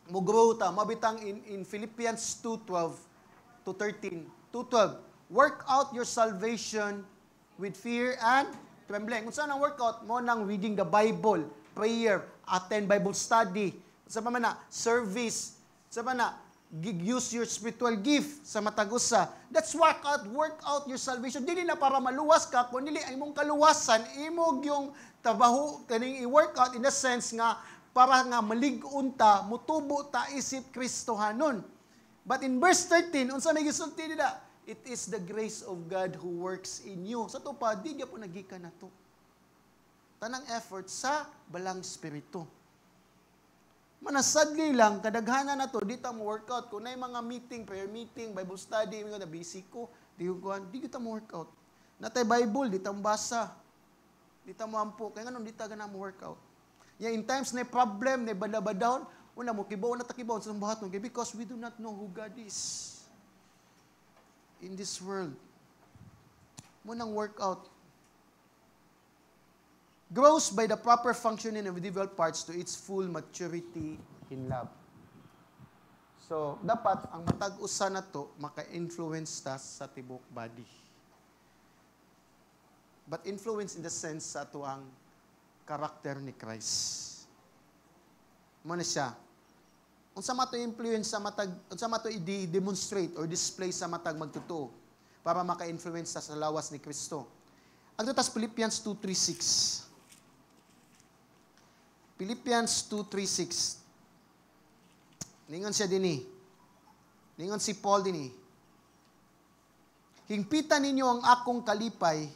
Mugrow ta, mabitang in Philippians 2:12 to 13. 2:12. Work out your salvation with fear and trembling. Kung saan ang workout mo nang reading the Bible, prayer, attend Bible study, sa pa man na service, sa pa na use your spiritual gift sa matagusa. That's work out your salvation. Dili na para maluwas ka, kundi ay mong kaluwasan, imog yung trabaho kaning i-work out in the sense nga para nga malig-on ta, mutubo ta isip Kristohanon. But in verse 13, unsa may gisulti nila? It is the grace of God who works in you. Sa to pa, di po nagikan na to. Tanang effort sa balang spirito. Manasadli lang, kadaghanan na to, di ta mo workout. Kung na mga meeting, prayer meeting, Bible study, na busy ko, di kita mo workout. Natay Bible, di ta mo basa. Di ta mo ampo. Kaya nga di ta gana mo workout. Yeah, in times na problem, na badabadaon, una mo, kibaw na takibaw sa buhat mo. Because we do not know who God is in this world. Munang workout. Grows by the proper functioning of individual parts to its full maturity in love. So, dapat ang matag-usa na to, maka-influence ta sa tibok body. But influence in the sense sa ito ang karakter ni Christ. Muna siya. Unsa mato influence sa matag, unsa mato i-demonstrate or display sa matag magtotoo para maka-influence sa lawas ni Kristo. Ang tutas Philippians 2:36. Philippians 2:36. Ningon siya dinhi. Ningon si Paul dinhi. Hingpitan ninyo ang akong kalipay.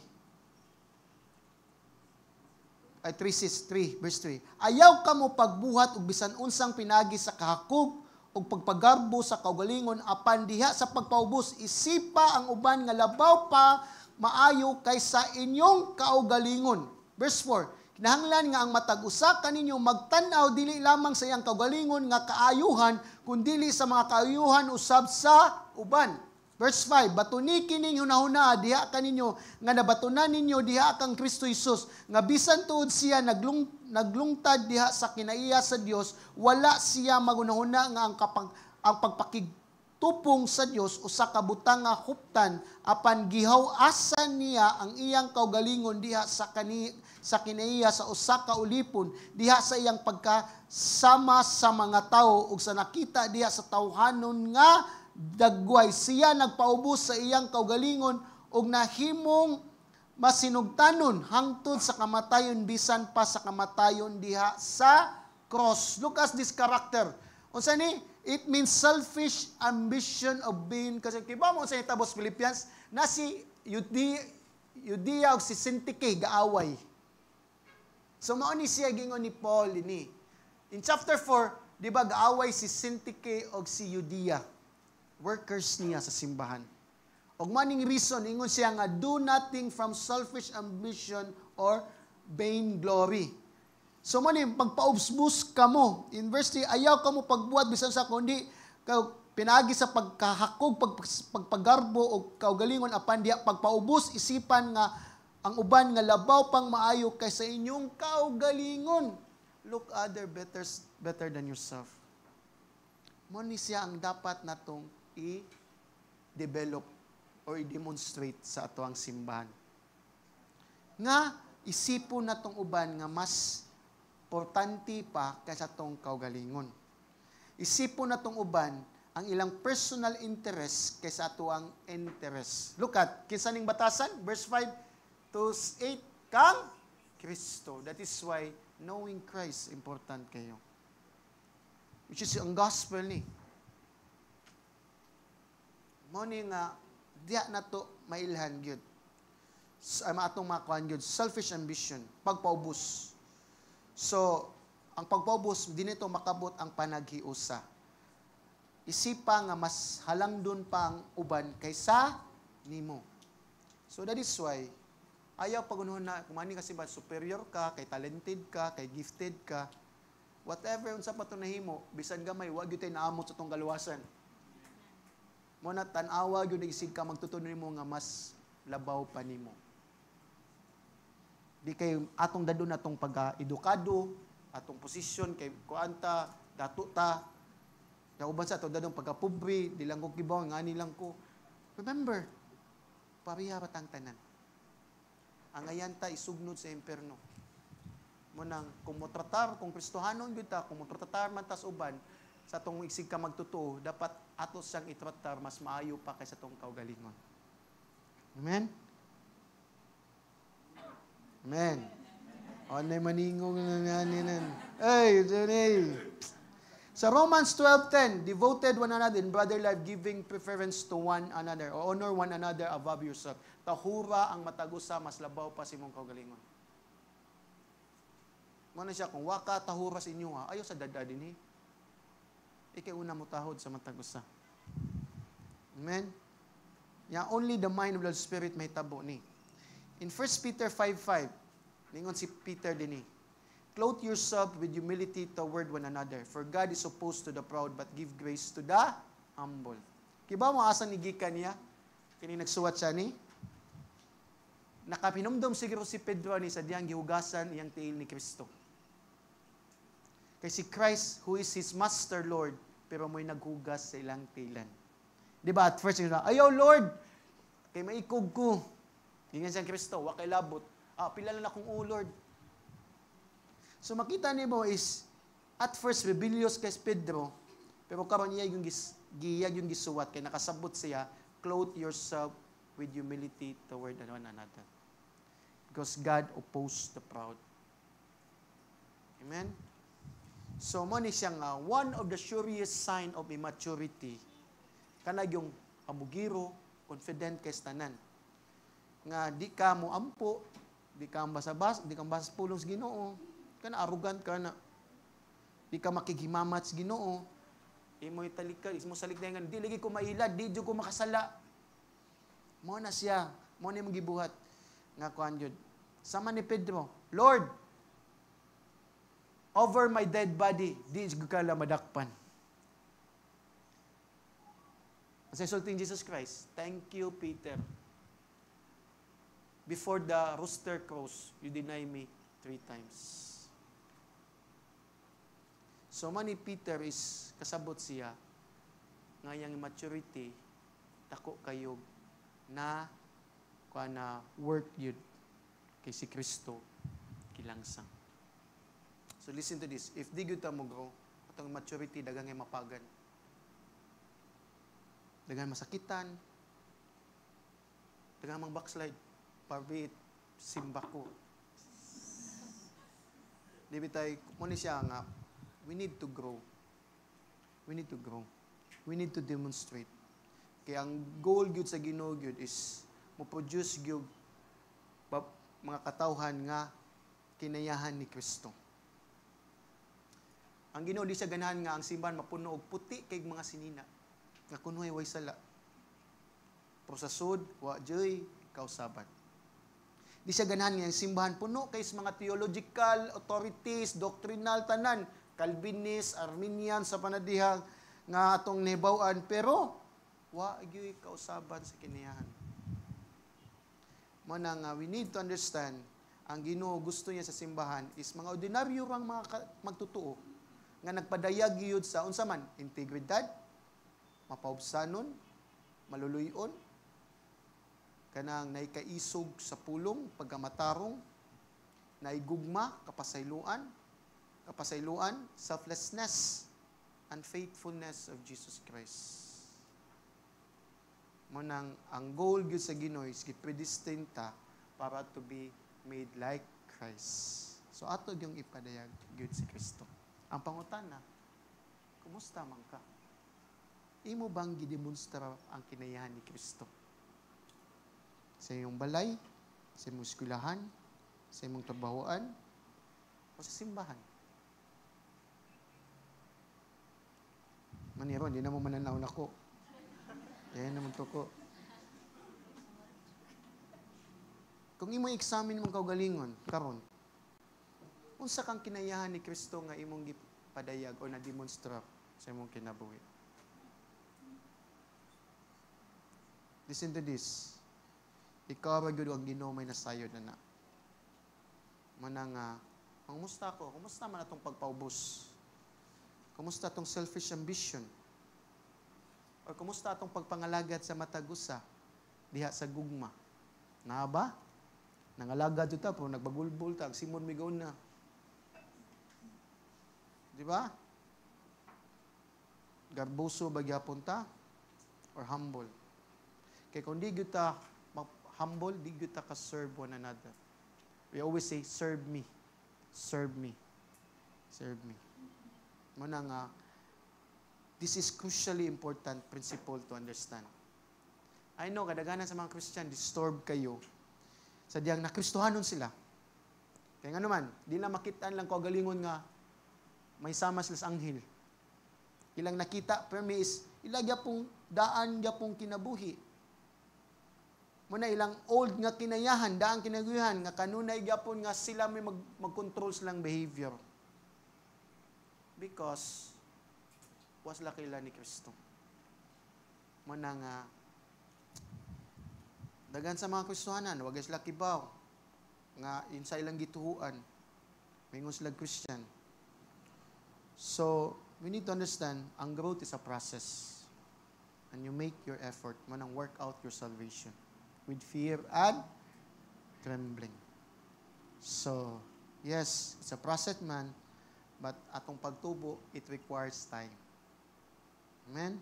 Ay 3:3 verse 3. Ayaw kamo pagbuhat og bisan unsang pinagi sa kahakog ug pagpagarbo sa kaugalingon apan diha sa pagpaubos isipa ang uban nga labaw pa maayo kaysa inyong kaugalingon. Verse 4. Kinahanglan nga ang matag-usa kaninyo magtan-aw dili lamang sa iyang kaugalingon nga kaayuhan kundi sa mga kaayuhan usab sa uban. Verse 5, batuni kining hunahuna diha kaninyo nga nabatunan ninyo diha kang Kristo Jesus nga bisan tuod siya naglungtad diha sa kinaiya sa Dios wala siya magunahuna nga ang pagpakigtupong sa Dios usa ka butang nga huptan apan gihaw-asan niya ang iyang kaugalingon diha sa kinaiya sa usa ka ulipon diha sa iyang pagkasama sa mga tawo ug sa nakita diha sa tawhanon nga dagway siya nagpaubos sa iyang kaugalingon ug nahimong masinugtanon hangtod sa kamatayon bisan pa sa kamatayon diha sa cross. Look at this character. Unsa ni? It means selfish ambition of being kasi kiba mo sa itabos Philippians na si Judea ug si Syntyche gaaway. So mao ni siya gingon ni Paul ini. In chapter 4, di ba gaaway si Syntyche ug si Judea. Workers niya sa simbahan. Og maning reason ingon siya nga do nothing from selfish ambition or vain glory. So man pagpaubsbus kamo in verse 3 ayaw kamo pagbuhat bisan sa kundi pinagi sa pagkahakog pagpagarbo o kaugalingon apan diha pagpaubos isipan nga ang uban nga labaw pang maayo kaysa inyong kaugalingon. Look other better than yourself. Mo ni siya ang dapat natong i-develop or i-demonstrate sa ato ang simbahan. Nga isipon natong uban nga mas importante pa kaysa tong kaugalingon. Isipon natong uban ang ilang personal interest kaysa ato ang interest. Look at kinsa ning batasan verse 5 to 8 kang Kristo. That is why knowing Christ important kayo. Which is ang gospel ni. Mo ni nga diya na to mailhan gyud. Atong makuan gyud selfish ambition, pagpaubos. So, ang pagpaubos dinito makabot ang panaghiusa. Isipa nga mas halangdon pa ang uban kaysa nimo. So that is why ayaw pagunahon na kumani kasi ba superior ka, kay talented ka, kay gifted ka. Whatever unsa pa to nahimo, bisan gamay wa gyud tay naamot sa tong kaluwasan. Mo na tan-awa gyud isig ka magtutunan nimo nga mas labaw pa nimo. Di kay atong dadon atong pag-edukado, atong posisyon kay kuanta, dato ta, Nauban sa to dadong pagkapobre, di lang ko kibaw, ngani lang ko. Remember, pariha batang tanan. Ang ayanta isugnod sa imperno. Munang kung motratar, kung Kristohanon gyud ta, kung motratar man tas uban sa tong isig ka magtotoo, dapat atos siyang itratar mas maayo pa kaysa tong kaugalingon. Amen. Amen. Anay maningong nga ninan. Ay, Johnny. Sa Romans 12:10, devoted one another in brotherly life, giving preference to one another, or honor one another above yourself. Tahura ang matagusa, mas labaw pa si mong kaugalingon. Muna siya, kung waka tahura sa inyo ha, ayaw sa dada din Ikay una mo tahod sa matagusa. Amen? Yeah, only the mind of the Spirit may tabo ni. In 1 Peter 5:5, ningon si Peter din clothe yourself with humility toward one another, for God is opposed to the proud, but give grace to the humble. Kiba mo asa ni gikan niya? Kini nagsuwat siya ni? Nakapinumdum siguro si Pedro ni sa diyang gihugasan iyang tiil ni Kristo. Kay si Christ, who is his master Lord, pero mo'y naghugas sa ilang tiilan. Di ba? At first, ayaw Lord, kay maikog ko. Gingan siyang Kristo, wakay labot. Pila lang akong Lord. So makita niyo mo is, at first, rebellious kay Pedro, pero karon niya yung giyag yung gisuwat, kay nakasabot siya, clothe yourself with humility toward one another. Because God opposed the proud. Amen? So, mo ni siyang one of the surest sign of immaturity, kanag yung pamugiro, confident kay tanan. Nga di ka mo ampo, di ka basabas, di ka basas pulong sa Ginoo, kana arrogant ka na. Di ka makigimamat sa Ginoo. Imoy talikal, imo salik na nga, di lagi ko mailad, di ko makasala. Mo na siya, mo ni magibuhat nga kuan jud. Sama ni Pedro, Lord, over my dead body, di ka lang madakpan. As I in Jesus Christ, thank you, Peter. Before the rooster crows, you deny me 3 times. So man ni Peter is kasabot siya ngayang maturity dako kayo na kuana work yun kay si Kristo kilangsang. So listen to this. If di gyud ta mo grow, atong maturity daghang ay mapagan. Daghang masakitan. Daghang mang backslide. Parbit simba ko. Di bitay mo ni siya nga we need to grow. We need to grow. We need to demonstrate. Kaya ang goal gyud sa Ginoo gyud is mo produce gyud mga katawhan nga kinayahan ni Kristo. Ang Ginoo di siya ganahan nga ang simbahan mapuno og puti kay mga sinina nga kunoy way sala. Pero sa sud wa joy kausaban. Di siya ganahan nga ang simbahan puno kay mga theological authorities, doctrinal tanan, Calvinist, Arminian sa panadihang nga atong nibaw-an, pero wa gyud kausaban sa kinayahan. Mana nga we need to understand ang Ginoo gusto niya sa simbahan is mga ordinaryo rang mga magtutuo nga nagpadayag gyud sa unsa man integridad, mapaubsanon, maluluyon, kanang naikaisog sa pulong, pagkamatarong, naigugma, kapasayloan, selflessness, and faithfulness of Jesus Christ. Munang ang goal gyud sa Ginoo is gipredestined ta para to be made like Christ. So ato yung ipadayag gyud si Kristo. Ang pangutana, kumusta man ka? Imo bang gidemonstra ang kinayahan ni Kristo? Sa iyong balay, sa iyong eskwelahan, sa iyong trabahoan, o sa simbahan? Maniro, hindi na mo mananaw na ko. Yan naman to ko. Kung imo examine mong kaugalingon, karon, unsa kang kinayahan ni Kristo nga imong gipadayag o na-demonstra sa imong kinabuhi? Listen to this. Ikaw ba gyud ang Ginoo may nasayod na na? Manang kumusta ko? Kumusta man atong pagpaubos? Kumusta atong selfish ambition? Or kumusta atong pagpangalagad sa matagusa diha sa gugma? Na ba? Nangalagad ito pero nagbagulbul ta, simon migaw na. Di ba? Garboso ba gyapon ta? Or humble? Kaya kung di kita humble, di kita ka-serve one another. We always say, serve me. Serve me. Serve me. Muna nga, this is crucially important principle to understand. I know, kadaganan sa mga Christian, disturbed kayo. Sadyang nakristohanon sila. Kaya nga naman, di na makitaan lang ko galingon nga may sama sila sa anghel. Ilang nakita, pero may ilagya pong daan niya pong kinabuhi. Muna ilang old nga kinayahan, daan kinaguhan, nga kanunay gyapon nga sila may mag-control silang behavior. Because, was la kila ni Kristo. Muna nga, dagan sa mga Kristohanan, wag sila kibaw, nga insa ilang gituhuan, mingon sila Christian. So, we need to understand, ang growth is a process. And you make your effort, manang work out your salvation with fear and trembling. So, yes, it's a process man, but atong pagtubo, it requires time. Amen?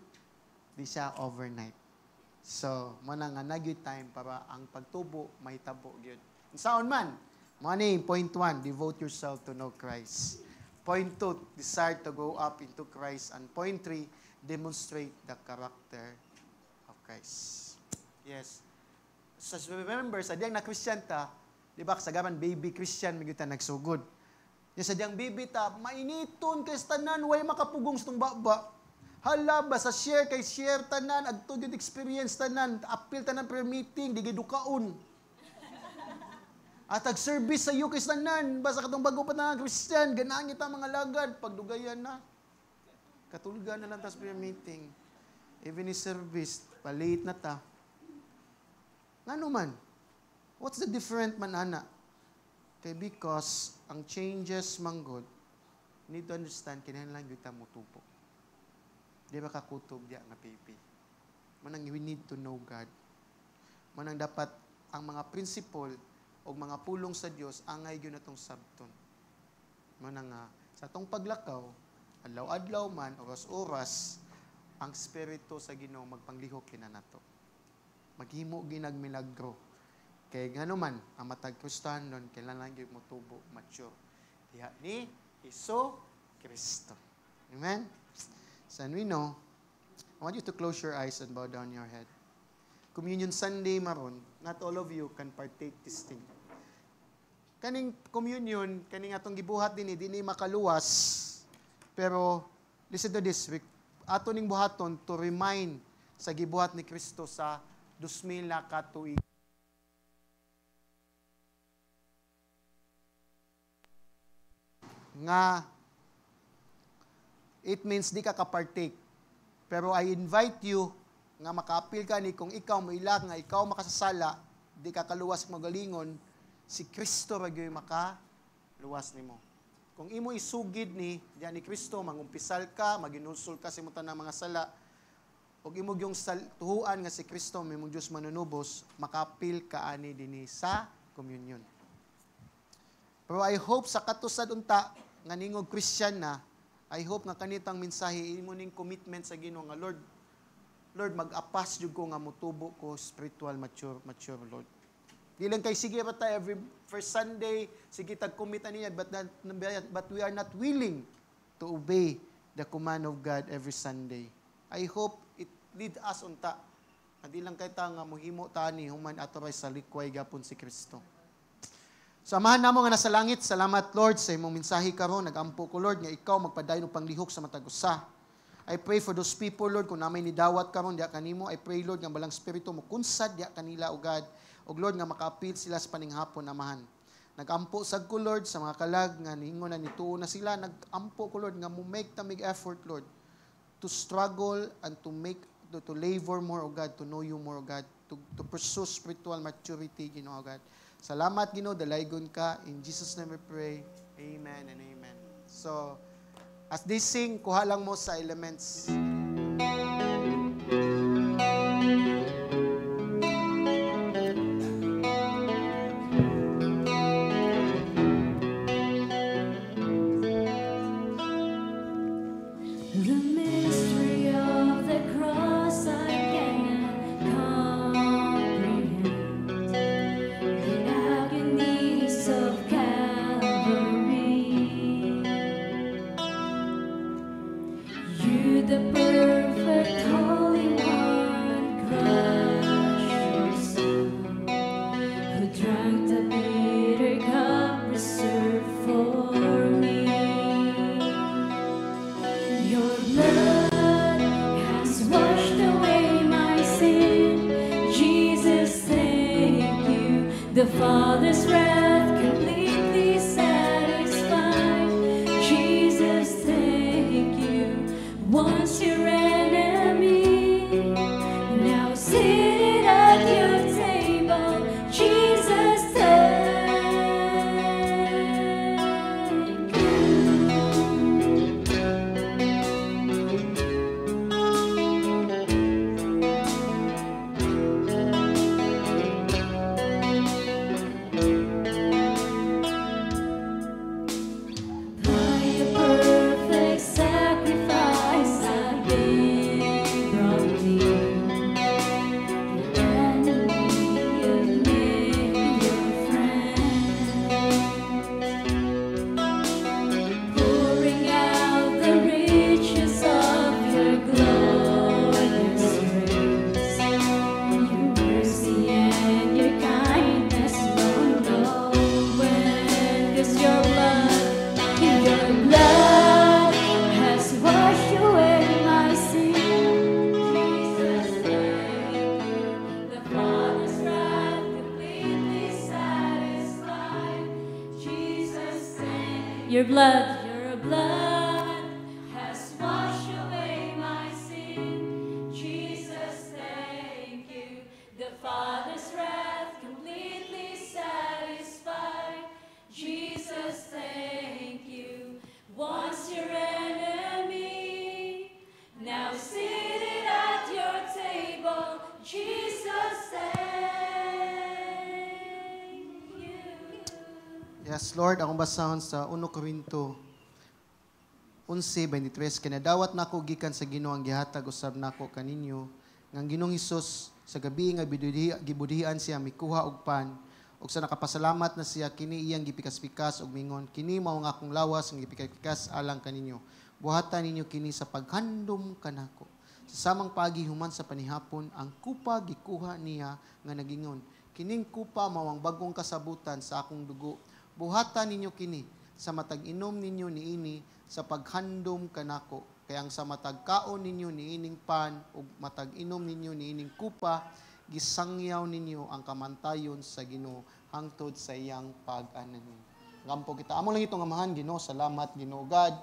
Di siya overnight. So, manang nga nagyoy time para ang pagtubo may tabo gyud. Saon man? Money, point 1, devote yourself to know Christ. Point 2, desire to grow up into Christ. And point 3, demonstrate the character of Christ. Yes. So, remember, sadyang na Christian ta, di ba, kasagaman baby Christian, may kita nagsugod. Yes, sadyang baby ta, mainiton kay tanan, way makapugong sa itong baba. Hala, basta share kay share tanan, adto gyud experience tanan, appeal tanan prayer meeting, di gidukaon. At ag-service sa iyo kay tanan, basta katong bago pa na Christian, ganahan kita mga lagad, pagdugayan na. Katulgan na lang tas prayer meeting. Even in service, palate na ta. Ngano man? What's the different man ana? Kay because ang changes manggod, need to understand kinahanglan gyud ta motubo. Di ba kakutob diya nga baby? Manang we need to know God. Manang dapat ang mga principle o mga pulong sa Dios angay gyud natong sabton. Manang sa tong paglakaw, adlaw-adlaw man oras-oras ang espiritu sa Ginoo magpanglihok kinanato. Maghimo ginag milagro. Kay ngano man ang matag Kristiyanon kailangan gyud motubo, mature. Diha ni Hesus Kristo. Amen. So, and we know, I want you to close your eyes and bow down your head. Communion Sunday maron, not all of you can partake this thing. Kaning communion, kaning atong gibuhat din makaluwas. Pero, listen to this, ato ning buhaton to remind sa gibuhat ni Kristo sa 2000 na katuig. Nga, it means di ka ka-partake. Pero I invite you nga maka-appeal ka ni kung ikaw mailag nga ikaw makasasala, di ka kaluwas magalingon, si Kristo bagyoy makaluwas nimo. Kung imo isugid ni diyan ni Kristo, mangumpisal ka, maginulsol ka sa imo tanang mga sala, ug imo gyung tuhuan nga si Kristo may mong Dios manunubos, maka-appeal ka ani dinhi sa communion. Pero I hope sa katusad unta nga ningog Christian na, I hope nga kanitang mensahe imo ning commitment sa Ginoo nga Lord mag-apas jud ko nga motubo ko spiritual mature Lord. Di lang kay sige pa ta every first Sunday sige tag-commit niya but we are not willing to obey the command of God every Sunday. I hope it lead us unta. Di lang kay ta nga mohimo tani human atoray sa likway gapon si Kristo. Samahan namo nga nasa langit, salamat Lord sa imong mensahe karon. Nagampo ko Lord nga ikaw magpadayon og panglihok sa matag usa. I pray for those people Lord kung namay nidawat karon diha kanimo. I pray Lord nga balang espiritu mo kunsad diha kanila o God. Og Lord nga maka-appeal sila sa paninghapon amahan. Nagampo sad ko Lord sa mga kalag nga niingon na nituo na sila. Nagampo ko Lord nga mo make ta mig effort Lord to struggle and to labor more o God, to know you more o God, to pursue spiritual maturity, you know, God. Salamat, Ginoo, dalaygon ka. In Jesus' name we pray. Amen and amen. So, as they sing, kuha lang mo sa elements. Father's wrath completely satisfied. Jesus, thank you. Once your enemy, now seated at your table. Jesus, thank you. By a perfect sacrifice I gave from me. The enemy you made your friend, pouring out the riches of your glorious grace. Your mercy and your kindness know no end. 'Cause your blood has washed away my sin. Jesus, thank you. The Father's wrath completely satisfied. Jesus, thank you. Your blood has washed away my sin. Jesus, thank you. The Father's wrath completely satisfied. Jesus, thank you. Once your enemy, now seated at your table. Jesus, thank you. Yes, Lord, akong basahon sa 1 Korinto 11:23, kinadawat nako gikan sa Ginoo ang gihatag usab nako kaninyo nga Ginoong Hesus sa gabi nga gibudihan siya mikuha og pan ug sa nakapasalamat na siya kini iyang gipikas-pikas og mingon, kini mao nga akong lawas nga gipikas alang kaninyo. Buhatan ninyo kini sa paghandom kanako. Sa samang pagi human sa panihapon ang kupa gikuha niya nga nagingon, kining kupa mao ang bagong kasabutan sa akong dugo. Buhatan ninyo kini sa matag inom ninyo niini sa paghandom kanako. Kaya ang sa matag kaon ninyo niining pan ug matag inom ninyo niining kupa, gisangyaw ninyo ang kamantayon sa Ginoo hangtod sa iyang pag-anani. Ngampo kita amo lang itong amahan Ginoo, salamat Ginoo God.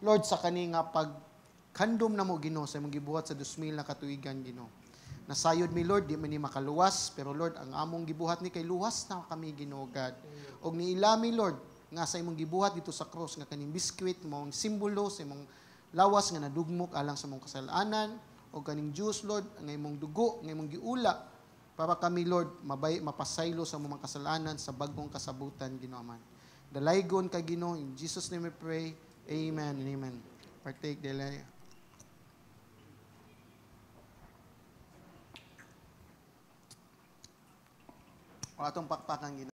Lord, sa kani nga paghandom namo Ginoo sa imong gibuhat sa 2000 na katuigan Ginoo. Nasayod mi Lord, di man ni makaluwas, pero Lord, ang among gibuhat ni kay luwas na kami Ginoo God. Og niilami Lord, nga sa imong gibuhat dito sa cross nga kaning biskwit mao ang simbolo sa imong lawas nga nadugmok alang sa imong kasalanan o kaning juice Lord nga imong dugo nga imong giula para kami Lord mapasaylo sa imong kasalanan sa bagong kasabutan Ginoo man. Dalaygon ka Ginoo, in Jesus name we pray. Amen and amen. Partake dela. O atong pakpakan Ginoo.